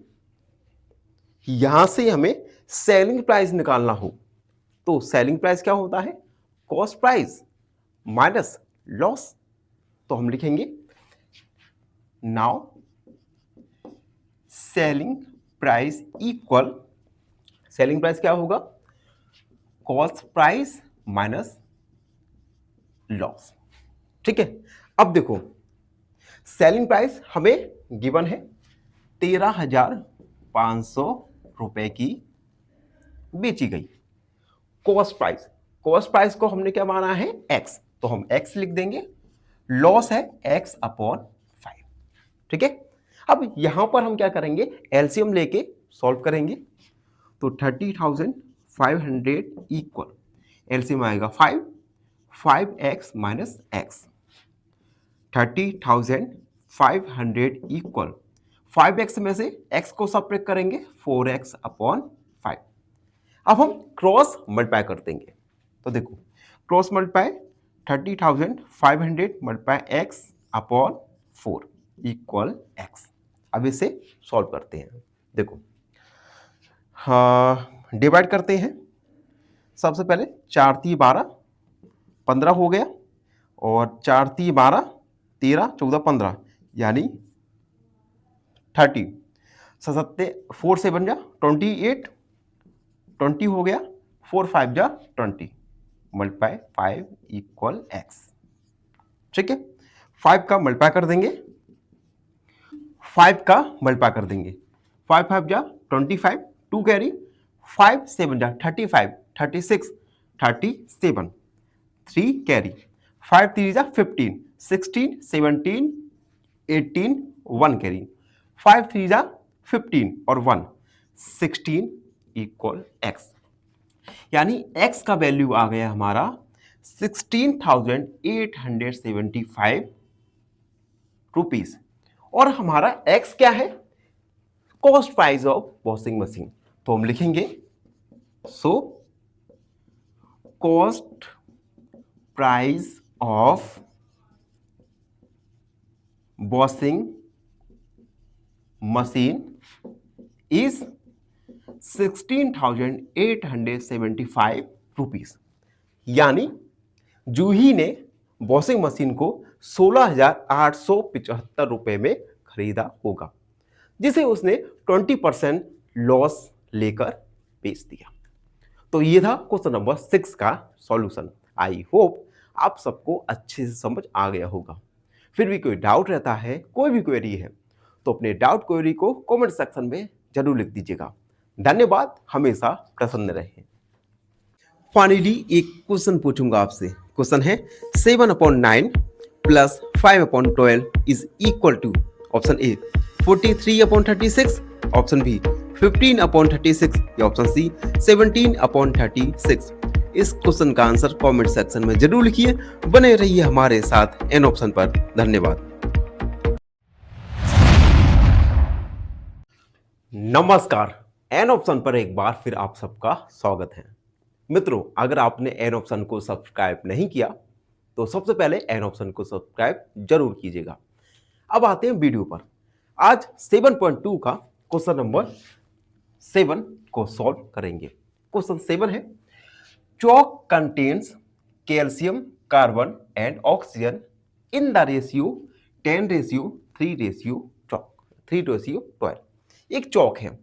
यहां से हमें सेलिंग प्राइस निकालना हो तो सेलिंग प्राइस क्या होता है? Cost price minus loss. तो हम लिखेंगे now selling price equal, selling price क्या होगा? Cost price minus loss. ठीक है, अब देखो सेलिंग प्राइस हमें गिवन है 13,500 रुपए की बेची गई। कॉस्ट प्राइस को हमने क्या माना है? एक्स, तो हम एक्स लिख देंगे। लॉस है x/5। ठीक है, अब यहां पर हम क्या करेंगे? एलसीएम लेके सॉल्व करेंगे। तो 30,500 इक्वल एलसीएम आएगा 5x minus x. 30,500 equal 5x में से x को सब्ट्रैक्ट करेंगे 4x/5। अब हम क्रॉस मल्टीप्लाई कर देंगे। तो देखो cross multiply 30,500 multiply x/4 equal x। अब इसे सॉल्व करते हैं। देखो डिवाइड करते हैं। सबसे पहले 4 × 12 15 हो गया, और 4 × 12 13 14 15 यानी 30। 4 से बन जा 28, 20 हो गया, 4 5 जा 20 मल्टीप्लाई 5 इक्वल एक्स। ठीक है, 5 का मल्टीप्लाई कर देंगे, 5 का मल्टीप्लाई कर देंगे। 5 5 जा 25, 2 कैरी, 5 7 जा 35, 36 37, 3 कैरी, 5 3 जा 15, 16 17 18 1 कैरी, 5 3 जा 15 और 1 16 इक्वल एक्स। यानी x का वैल्यू आ गया हमारा 16,875 रुपीज। और हमारा x क्या है? Cost price of washing machine. तो हम लिखेंगे so cost price of washing machine is 16,875 rupees. यानी जूही ने वॉशिंग मशीन को 16,875 रुपए में खरीदा होगा, जिसे उसने 20% लॉस लेकर बेच दिया। तो ये था क्वेश्चन नंबर 6 का सॉल्यूशन। आई होप आप सबको अच्छे से समझ आ गया होगा। फिर भी कोई डाउट रहता है, कोई भी क्वेरी है, तो अपने डाउट क्वेरी को कमेंट सेक्शन में जरूर लिख दीजिएगा। धन्यवाद, हमेशा प्रसन्न रहें। फाइनली एक क्वेश्चन पूछूंगा आपसे। क्वेश्चन है 7/9 plus 5/12 is equal to option A 43/36, option B 15/36 या ऑप्शन सी 17/36। इस क्वेश्चन का आंसर कमेंट सेक्शन में जरूर लिखिए। बने रहिए हमारे साथ एन ऑप्शन पर। धन्यवाद। नमस्कार, एन ऑप्शन पर एक बार फिर आप सबका स्वागत है। मित्रों, अगर आपने एन ऑप्शन को सब्सक्राइब नहीं किया तो सबसे पहले एन ऑप्शन को सब्सक्राइब जरूर कीजिएगा। अब आते हैं वीडियो पर। आज 7.2 का क्वेश्चन नंबर 7 को सॉल्व करेंगे। क्वेश्चन 7 है, chalk contains calcium, carbon and oxygen in the ratio 10:3:12। एक चौक है।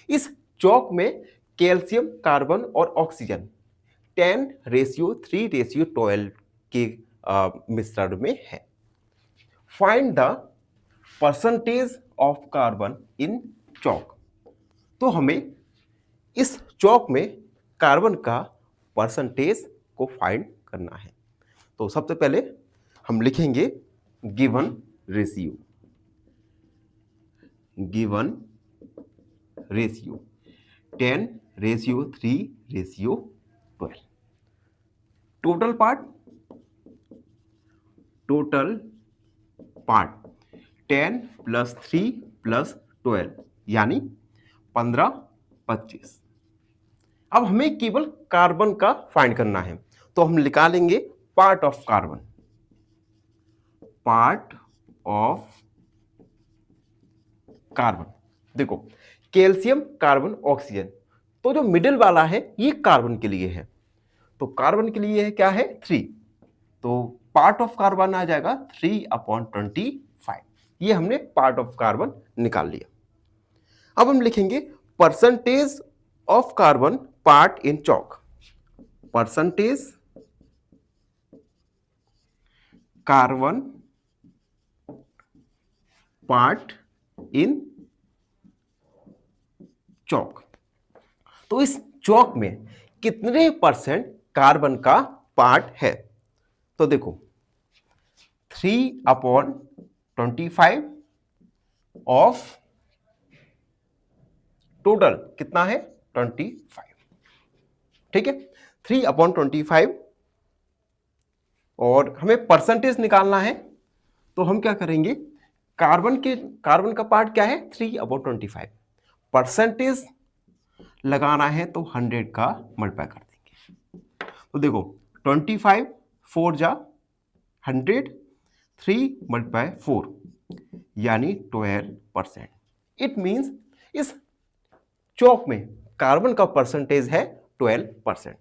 इस चौक में कैल्शियम, कार्बन और ऑक्सीजन 10:3:12 के मिश्रण में है। Find the percentage of carbon in chalk. तो हमें इस चौक में कार्बन का परसेंटेज को फाइंड करना है। तो सबसे पहले हम लिखेंगे given ratio. Given ratio 10:3:12। Total part 10 + 3 + 12 यानी 15-25। अब हमें केवल कार्बन का फाइंड करना है, तो हम निकालेंगे part of carbon. Part of carbon, देखो कैल्शियम, कार्बन, ऑक्सीजन, तो जो मिडिल वाला है ये कार्बन के लिए है। तो कार्बन के लिए है क्या है 3, तो पार्ट ऑफ कार्बन आ जाएगा 3/25। ये हमने पार्ट ऑफ कार्बन निकाल लिया। अब हम लिखेंगे percentage of carbon part in chalk. Percentage carbon part in chalk. तो इस चॉक में कितने परसेंट कार्बन का पार्ट है? तो देखो 3/25 ऑफ टोटल कितना है 25। ठीक है, 3/25 और हमें परसेंटेज निकालना है। तो हम क्या करेंगे, कार्बन का पार्ट क्या है 3/25, परसेंटेज लगाना है तो 100 का मल्टीप्लाई कर देंगे। तो देखो 25 4 जा 100, 3 × 4 यानी 12%। इट मीन्स इस चौक में कार्बन का परसेंटेज है 12%।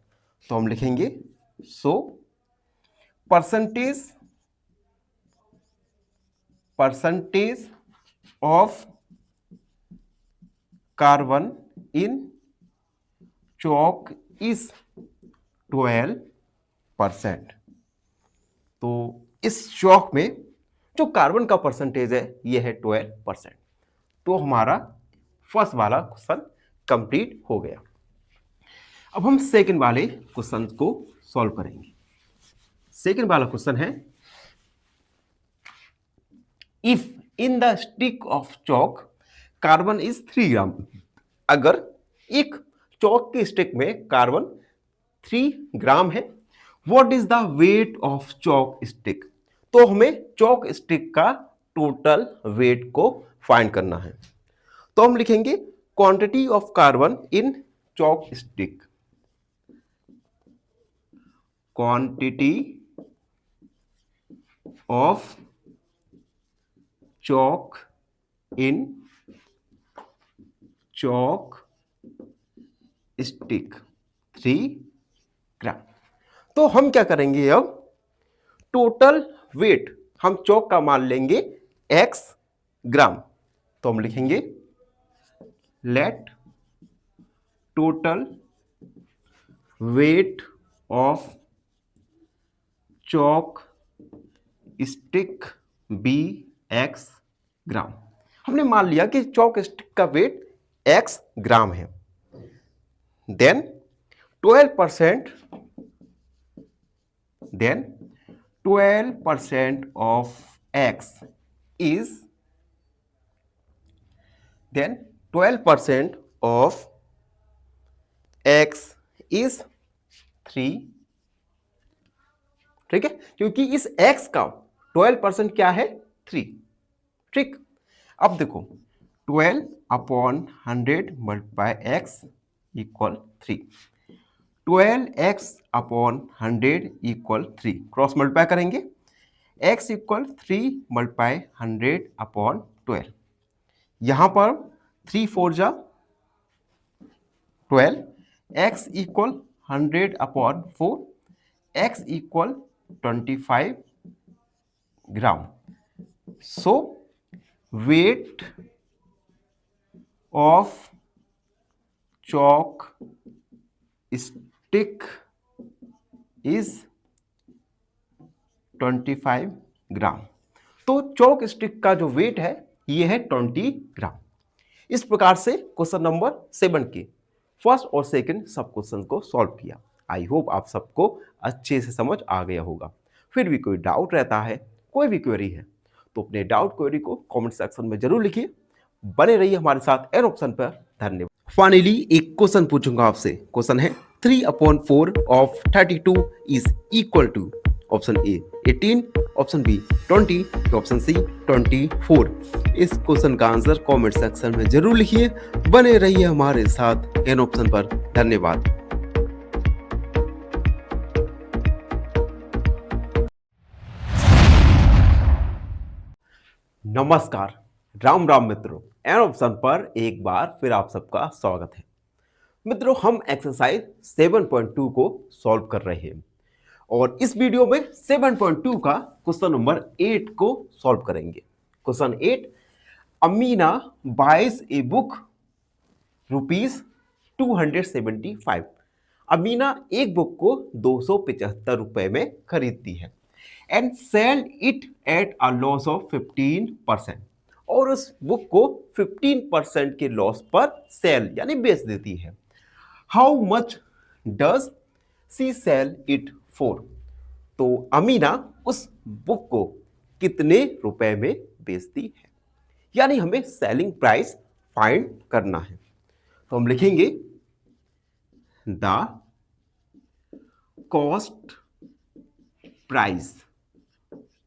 तो हम लिखेंगे so percentage of carbon in Chowk is 12%। तो इस चौक में जो कार्बन का परसेंटेज है ये है 12%। तो हमारा फर्स्ट वाला क्वेश्चन कंप्लीट हो गया। अब हम सेकंड वाले क्वेश्चन को सॉल्व करेंगे। सेकंड वाला क्वेश्चन है, if in the stick of chalk carbon is 3 ग्राम। अगर एक चौक की स्टिक में कार्बन 3 ग्राम है, what is the wait of chalk stick. तो हमें चौक स्टिक का टोटल वेट को फाइंड करना है। तो हम लिखेंगे quantity of carbon in Chowk stick. Quantity of chalk in chalk stick 3 ग्राम। तो हम क्या करेंगे अब, टोटल वेट हम चौक का मान लेंगे x ग्राम। तो हम लिखेंगे let total weight of chalk stick be x gram. हमने मान लिया कि चौक स्टिक का वेट x ग्राम है। Then 12% of x is 12% of x is 3। ठीक है, क्योंकि इस x का 12% क्या है, 3। ठीक, अब देखो 12/100 multiply x equal 3। 12x/100 equal 3, cross multiply करेंगे, x इक्वल 3 मल्टीप्लाई 100/12। यहां पर 3 4 जा 12, x equal 100/4, x equal 25 gram. So weight of chalk stick is 25 ग्राम। तो चॉक स्टिक का जो वेट है ये है 20 ग्राम। इस प्रकार से क्वेश्चन नंबर 7 के फर्स्ट और सेकंड सब क्वेश्चन को सॉल्व किया। आई होप आप सबको अच्छे से समझ आ गया होगा। फिर भी कोई डाउट रहता है, कोई भी क्वेरी है, तो अपने डाउट क्वेरी को कमेंट सेक्शन में जरूर लिखिए। बने रहिए हमारे साथ एन ऑप्शन पर। धन्यवाद। फाइनली एक क्वेश्चन पूछूंगा आपसे। क्वेश्चन है 3/4 of 32 is equal to option A 18, option B 20, option C 24। इस क्वेश्चन का आंसर कमेंट सेक्शन में जरूर लिखिए। बने रहिए हमारे साथ एन ऑप्शन पर। धन्यवाद। नमस्कार, राम राम मित्रों, एन ऑप्शन पर एक बार फिर आप सबका स्वागत है। मित्रों, हम एक्सरसाइज 7.2 को सॉल्व कर रहे हैं और इस वीडियो में 7.2 का क्वेश्चन नंबर 8 को सॉल्व करेंगे। Question 8, Amina buys a book ₹275। Amina एक बुक को 275 रुपए में खरीदती है and sell it at a loss of 15%, और उस बुक को 15% के लॉस पर सेल यानी बेच देती है। How much does she sell it for? तो अमीना उस बुक को कितने रुपए में बेचती है, यानी हमें सेलिंग प्राइस फाइंड करना है। तो हम लिखेंगे the cost price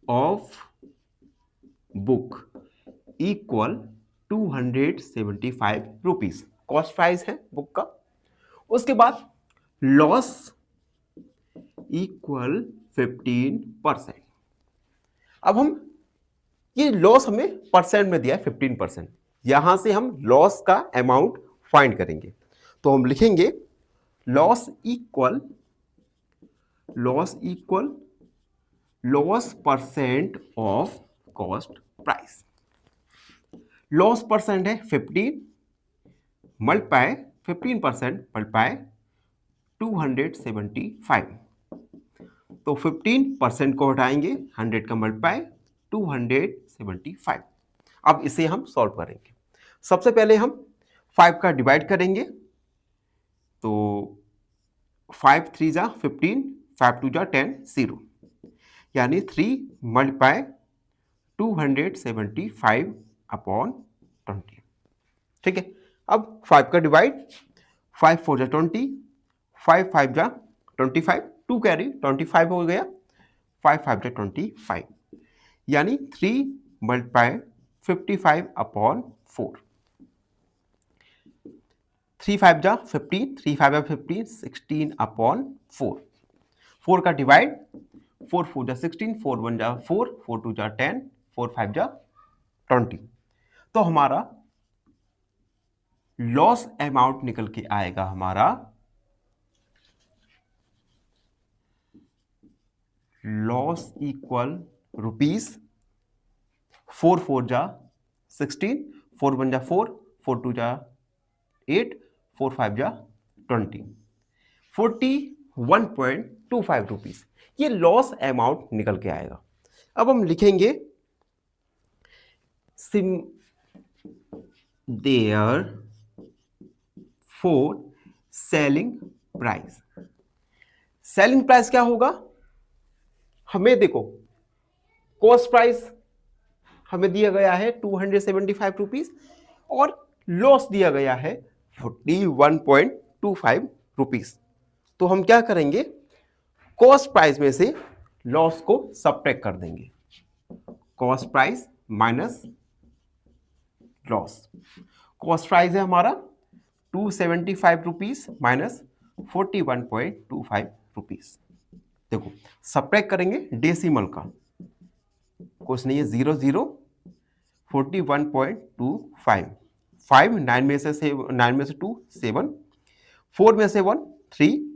of book equal 275 rupees. Cost price है बुक का। उसके बाद लॉस इक्वल 15%। अब हम ये लॉस हमें परसेंट में दिया है 15%, यहां से हम लॉस का अमाउंट फाइंड करेंगे। तो हम लिखेंगे loss equal loss percent of cost price. Loss percent है 15 मल्टीप्लाई 15% मल्टीप्लाई 275। तो 15% को हटाएंगे, 100 का मल्टीप्लाई 275। अब इसे हम सॉल्व करेंगे। सबसे पहले हम 5 का डिवाइड करेंगे। तो 5 3 जा 15, 5 2 जा 10, 0, यानी 3 मल्टीप्लाई 275/20। ठीक है, अब 5 का डिवाइड, 5 4 जा 20, 5 5 जा 25, 2 कैरी 25 हो गया, 5 5 जा 25, यानी 3 मल्टीप्लाई 55/4। 3 5 जा 15, 3 5 जा 15, 16/4। 4 का डिवाइड, 4 4 जा 16, 4 1 जा 4, 4 2 जा 10, 4 5 जा 20। तो हमारा लॉस अमाउंट निकल के आएगा हमारा लॉस इक्वल रुपीज 4 4 जा 16, 4 1 जा 4, 4 2 जा 8, 4 5 जा 20, 41.25 रुपीज ये लॉस अमाउंट निकल के आएगा। अब हम लिखेंगे therefore selling price. Selling price क्या होगा? हमें देखो कॉस्ट प्राइस हमें दिया गया है 275 रुपीज और लॉस दिया गया है 41.25 रुपीज। तो हम क्या करेंगे, कॉस्ट प्राइस में से लॉस को सब्ट्रैक्ट कर देंगे। Cost price minus loss. Cost price है हमारा 275 रुपीज माइनस 41.25 रुपीज। देखो सब्ट्रैक्ट करेंगे डेसिमल का, कुछ नहीं है, 0 0 41.25, 5 9 में से 2 7, 4 में से 1 3,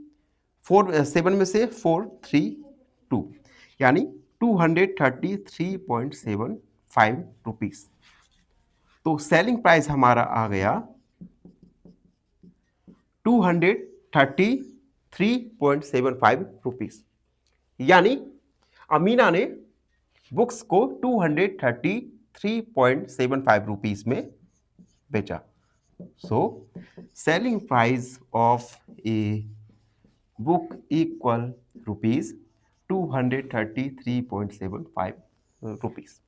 7 में से 4 3 2, यानी 233.75 रुपीज। तो सेलिंग प्राइस हमारा आ गया 233.75 रुपीज। यानी अमीना ने बुक्स को 233.75 रुपीज में बेचा। So selling price of a book equal rupees 233.75 rupees.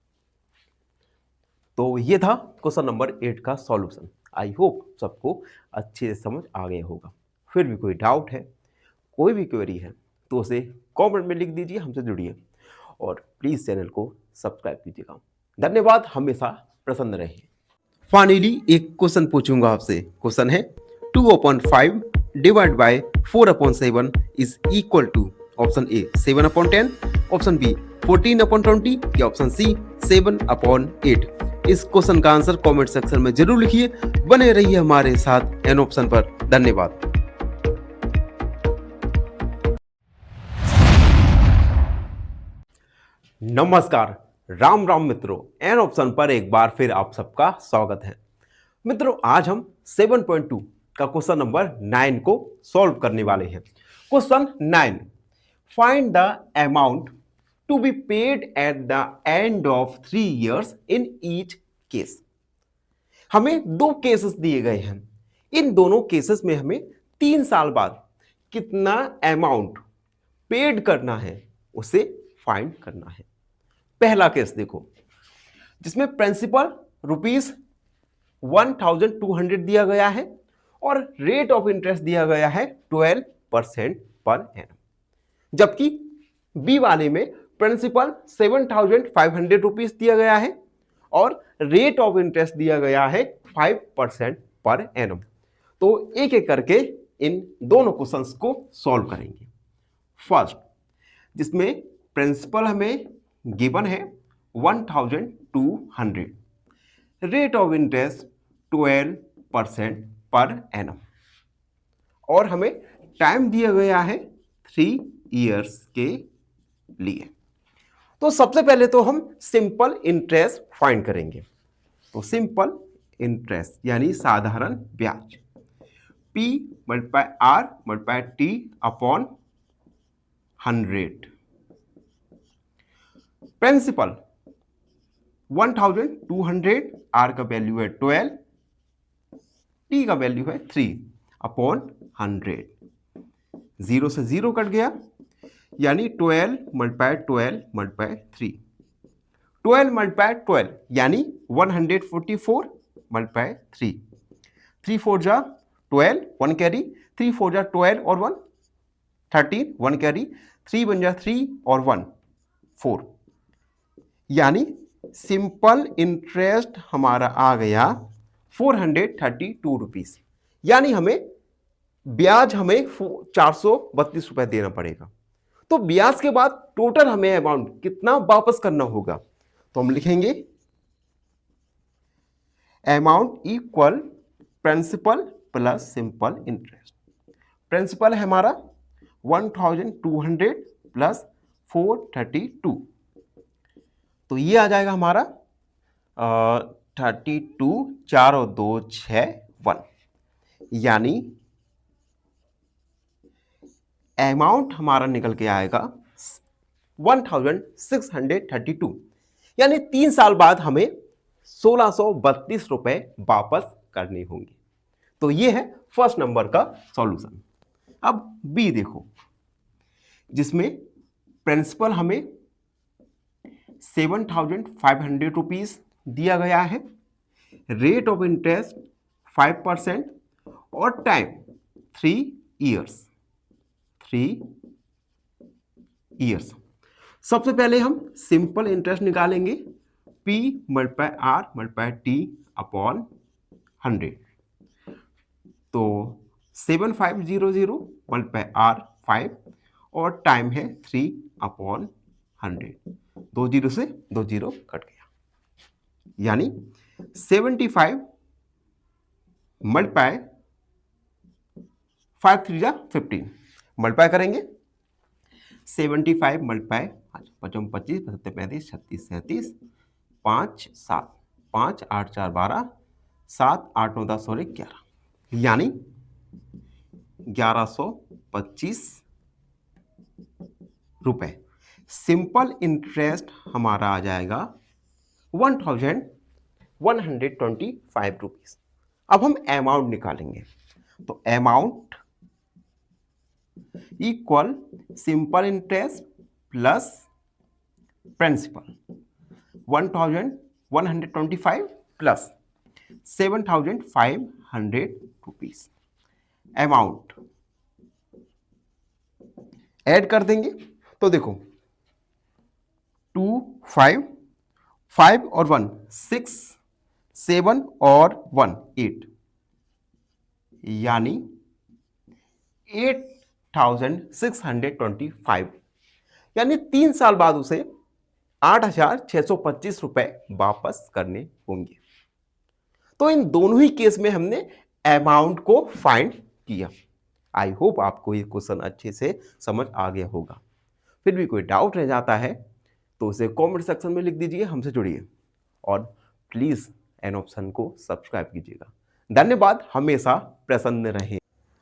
तो ये था क्वेश्चन नंबर 8 का सॉल्यूशन। आई होप सबको अच्छे से समझ आ गया होगा। फिर भी कोई डाउट है, कोई भी क्वेरी है तो उसे कमेंट में लिख दीजिए, हमसे जुड़िए और प्लीज़ चैनल को सब्सक्राइब कीजिएगा। धन्यवाद, हमेशा प्रसन्न रहिए। फाइनली एक क्वेश्चन पूछूंगा आपसे। क्वेश्चन है 2/5 divide by 4/7 is equal to option A 7/10, option B 14/20 या ऑप्शन सी 7/8। इस क्वेश्चन का आंसर कमेंट सेक्शन में जरूर लिखिए। बने रहिए हमारे साथ एन ऑप्शन पर। धन्यवाद। नमस्कार, राम राम मित्रों, एन ऑप्शन पर एक बार फिर आप सबका स्वागत है। मित्रों आज हम 7.2 का क्वेश्चन नंबर 9 को सॉल्व करने वाले हैं। Question 9, find the amount to be paid at the end of 3 years in each case. हमें 2 केसेस दिए गए हैं। इन दोनों केसेस में हमें 3 साल बाद कितना अमाउंट पेड करना है उसे फाइंड करना है। पहला केस देखो, जिसमें प्रिंसिपल रुपीज 1200 दिया गया है और रेट ऑफ इंटरेस्ट दिया गया है 12% पर एनम। जबकि बी वाले में प्रिंसिपल 7500 रुपीज दिया गया है और रेट ऑफ इंटरेस्ट दिया गया है 5% पर एनम। तो एक एक करके इन दोनों क्वेश्चंस को सॉल्व करेंगे। फर्स्ट, जिसमें प्रिंसिपल हमें गिवन है 1200, rate of interest 12% per annum और हमें टाइम दिया गया है 3 years के लिए। तो सबसे पहले तो हम सिंपल इंटरेस्ट फाइंड करेंगे। तो सिंपल इंटरेस्ट यानी साधारण ब्याज, P × R × T upon 100। Principal 1200, R का वैल्यू है 12, T का वैल्यू है 3 अपॉन 100। 0 से 0 कट गया, यानी 12 × 12 × 3, 12 × 12 यानी 144 × 3, 3 4 जा 12, 1 कैरी, 3 4 जा 12 और 1 13, 1 कैरी, 3 1 जा 3 और 1 4, यानी सिंपल इंटरेस्ट हमारा आ गया 432 रुपीज। यानी हमें ब्याज हमें 432 रुपए देना पड़ेगा। तो ब्याज के बाद टोटल हमें अमाउंट कितना वापस करना होगा, तो हम लिखेंगे amount equal principal plus simple interest. Principal है हमारा 1200 प्लस 432, तो ये आ जाएगा हमारा 32, 4 और 2 6 1, यानी अमाउंट हमारा निकल के आएगा 1632, यानी 3 साल बाद हमें 1632 रुपए वापस करने होंगे। तो ये है फर्स्ट नंबर का सॉल्यूशन। अब बी देखो, जिसमें प्रिंसिपल हमें 7500 रुपीज दिया गया है, रेट ऑफ इंटरेस्ट 5% और टाइम 3 इयर्स। सबसे पहले हम सिंपल इंटरेस्ट निकालेंगे, P multiply R multiply T upon 100। तो 7500 मल्टीप्लाई R 5 और टाइम है 3 अपॉन 100। 2 जीरो से 2 जीरो कट गया, यानी 75 मल्टीप्लाई 5 3 जा 15, मल्टीप्लाई करेंगे 75 मल्टीप्लाई 55 25 35 36 37 5 7 5 8 4 12 7 8 9 10 और 11, यानी 1125 रुपए। सिंपल इंटरेस्ट हमारा आ जाएगा 1125 रुपीज। अब हम अमाउंट निकालेंगे, तो amount equal simple interest plus principal 1125 plus 7500 rupees. Amount add कर देंगे, तो देखो 2 5 5 और 1 6 7 और 1 8, यानी 8625, यानी 3 साल बाद उसे 8625 रुपए वापस करने होंगे। तो इन दोनों ही केस में हमने अमाउंट को फाइंड किया। आई होप आपको ये क्वेश्चन अच्छे से समझ आ गया होगा। फिर भी कोई डाउट रह जाता है तो उसे कमेंट सेक्शन में लिख दीजिए, हमसे जुड़िए और प्लीज एन ऑप्शन को सब्सक्राइब कीजिएगा। धन्यवाद, हमेशा प्रसन्न रहें।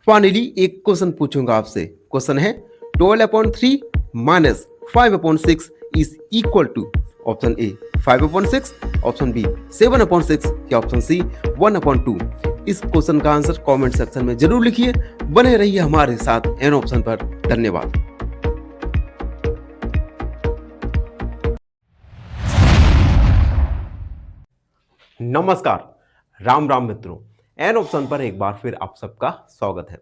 फाइनली एक क्वेश्चन पूछूंगा आपसे। क्वेश्चन है 12/3 minus 5/6 is equal to option A 5/6, option B 7/6 या ऑप्शन सी 1/2। इस क्वेश्चन का आंसर कमेंट सेक्शन में जरूर लिखिए। बने रहिए हमारे साथ एन ऑप्शन पर। धन्यवाद। नमस्कार, राम राम मित्रों, एन ऑप्शन पर एक बार फिर आप सबका स्वागत है।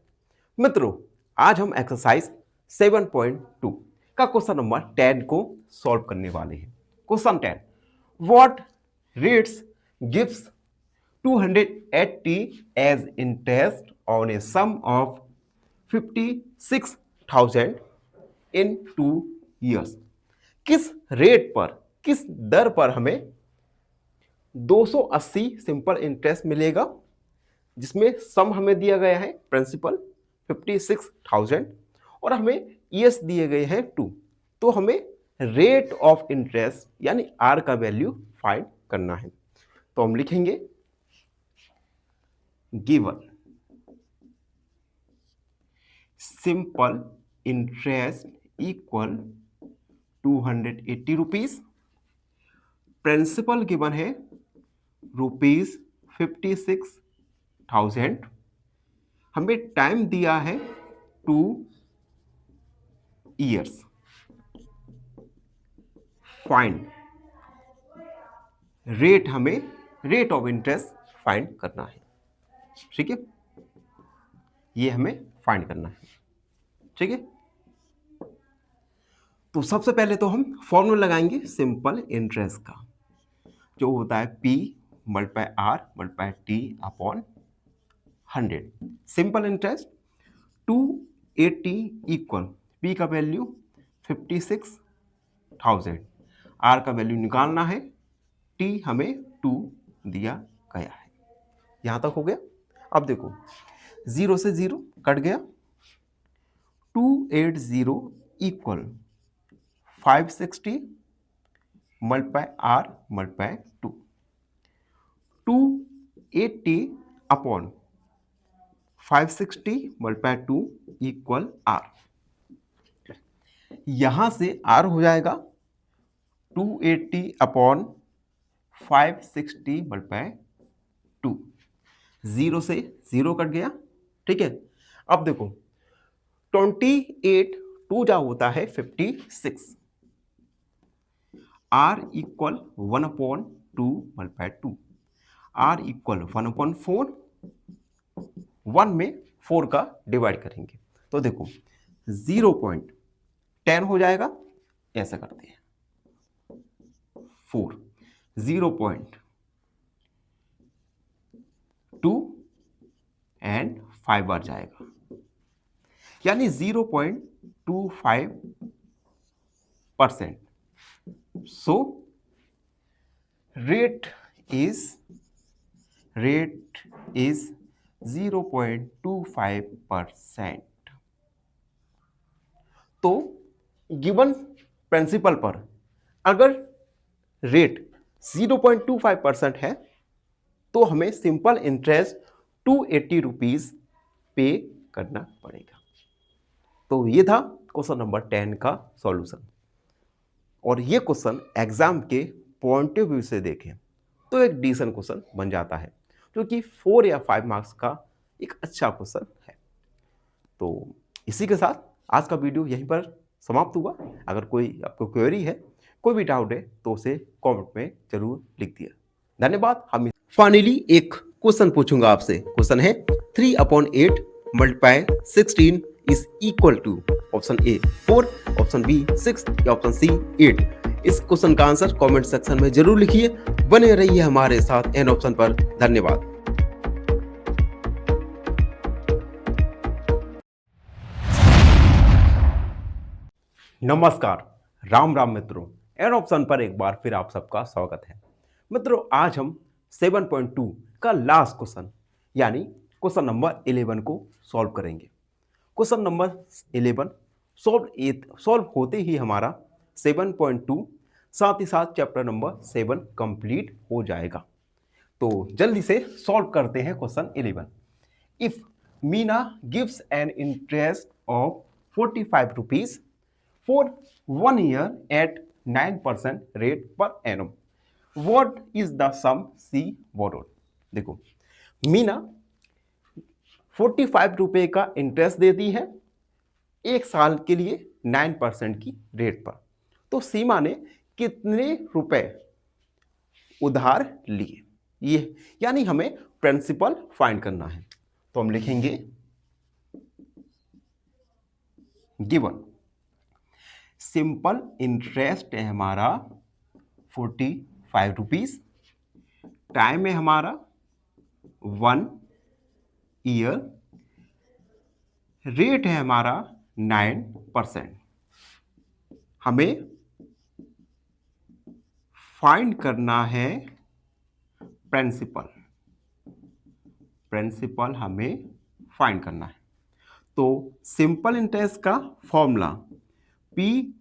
मित्रों, आज हम एक्सरसाइज 7.2 का क्वेश्चन नंबर 10 को सॉल्व करने वाले हैं। Question 10, what rates gives 280 as interest on a sum of 56,000 in 2 years। किस रेट पर, किस दर पर हमें 280 सिंपल इंटरेस्ट मिलेगा, जिसमें सम हमें दिया गया है प्रिंसिपल 56,000 और हमें ईएस दिए गए हैं 2। तो हमें रेट ऑफ इंटरेस्ट यानी आर का वैल्यू फाइंड करना है। तो हम लिखेंगे given simple interest equal 280 rupees, principal given है रुपीज 56,000, हमें टाइम दिया है 2 years। फाइंड रेट, हमें रेट ऑफ इंटरेस्ट फाइंड करना है। ठीक है, ये हमें फाइंड करना है। ठीक है, तो सबसे पहले तो हम फॉर्मूला लगाएंगे सिंपल इंटरेस्ट का, जो होता है P multiply R multiply T upon 100। Simple interest 280 equal P का वैल्यू 56,000। आर का वैल्यू निकालना है, टी हमें 2 दिया गया है। यहां तक हो गया। अब देखो 0 से 0 कट गया, 280 equal 560 multiply R multiply 2, 280 upon 560 multiply 2 equal R. यहां से आर हो जाएगा 280 अपॉन 560 मल्टीप्लाई 2, 0 से 0 कट गया। ठीक है, अब देखो 28 2 जा होता है 56, R equal 1 upon 2 multiply 2, R equal 1 upon 4, 1 में 4 का डिवाइड करेंगे तो देखो 0.10 हो जाएगा। ऐसा करते हैं 4 0.2 एंड 5 बार जाएगा, यानी 0.25%। So rate is 0.25%। तो गिवन प्रिंसिपल पर अगर रेट 0.25% है तो हमें सिंपल इंटरेस्ट 280 रुपीज पे करना पड़ेगा। तो ये था क्वेश्चन नंबर 10 का सॉल्यूशन। और ये क्वेश्चन एग्जाम के पॉइंट ऑफ व्यू से देखें तो एक डिसेंट क्वेश्चन बन जाता है, क्योंकि 4 या 5 मार्क्स का एक अच्छा क्वेश्चन है। तो इसी के साथ आज का वीडियो यहीं पर समाप्त हुआ। अगर कोई आपको क्वेरी है, कोई भी डाउट है तो उसे कमेंट में जरूर लिख दिया। धन्यवाद। हम फाइनली एक क्वेश्चन पूछूंगा आपसे। क्वेश्चन है 3/8 multiply 16 is equal to option A 4, option B 6 या ऑप्शन सी 8। इस क्वेश्चन का आंसर कमेंट सेक्शन में जरूर लिखिए। बने रहिए हमारे साथ एन ऑप्शन पर। धन्यवाद। नमस्कार, राम राम मित्रों, एन ऑप्शन पर एक बार फिर आप सबका स्वागत है। मित्रों, आज हम 7.2 का लास्ट क्वेश्चन यानी क्वेश्चन नंबर 11 को सॉल्व करेंगे। क्वेश्चन नंबर 11 सॉल्व होते ही हमारा 7.2 साथ ही साथ चैप्टर नंबर 7 कंप्लीट हो जाएगा। तो जल्दी से सॉल्व करते हैं question 11। If Meena gives an interest of 45 rupees for 1 year at 9% rate per annum, what is the sum she borrowed? देखो, मीना 45 रुपए का इंटरेस्ट देती है 1 साल के लिए 9% की रेट पर। तो सीमा ने कितने रुपए उधार लिए, ये यानी हमें प्रिंसिपल फाइंड करना है। तो हम लिखेंगे गिवन सिंपल इंटरेस्ट है हमारा 45 रुपीज, टाइम है हमारा 1 ईयर, रेट है हमारा 9%। हमें फाइंड करना है प्रिंसिपल, प्रिंसिपल हमें फाइंड करना है। तो सिंपल इंटरेस्ट का formula P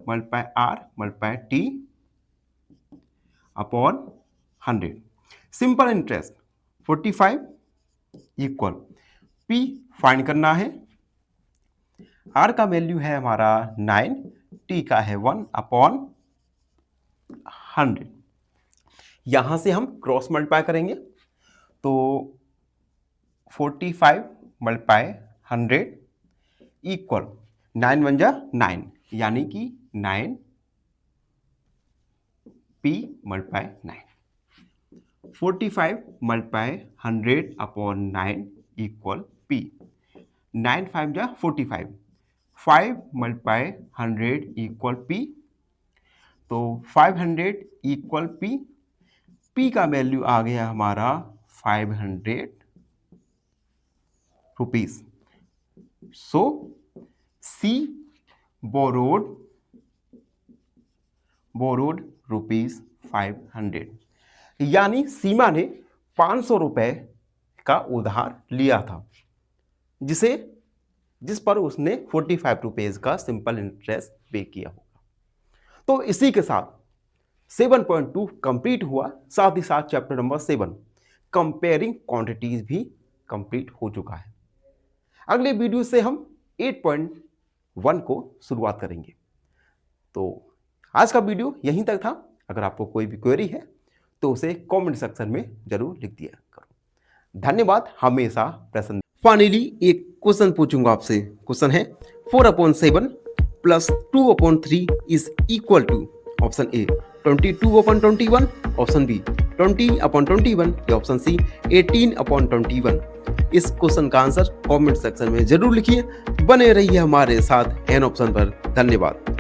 multiply R multiply T upon 100। Simple interest 45 equal P find करना है, R का वैल्यू है हमारा 9, T का है 1 अपॉन 100। यहां से हम क्रॉस मल्टीप्लाई करेंगे तो 45 मल्टीप्लाई 100 इक्वल 9 1 जा 9, यानी कि 9 P multiply 9। 45 multiply 100 upon 9 equal P। 9 5 जा 45, 5 मल्टीप्लाई 100 इक्वल P। तो 500 इक्वल P, P का वैल्यू आ गया हमारा 500 रुपीज। सो C borrowed बोरोड ₹500, यानी सीमा ने 500 रुपए का उधार लिया था, जिस पर उसने 45 रुपीज का सिंपल इंटरेस्ट पे किया होगा। तो इसी के साथ 7.2 कंप्लीट हुआ, साथ ही साथ चैप्टर नंबर 7 कंपेयरिंग क्वांटिटीज भी कंप्लीट हो चुका है। अगले वीडियो से हम 8.1 को शुरुआत करेंगे। तो आज का वीडियो यहीं तक था। अगर आपको कोई भी क्वेरी है तो उसे कमेंट सेक्शन में जरूर लिख दिया करो। धन्यवाद, हमेशा प्रसन्न। फाइनली एक क्वेश्चन पूछूंगा आपसे। क्वेश्चन है 4/7 plus 2/3 is equal to option A 22/21, option B 20/21 या ऑप्शन सी 18/21। इस क्वेश्चन का आंसर कमेंट सेक्शन में जरूर लिखिए। बने रहिए हमारे साथ एन ऑप्शन पर। धन्यवाद।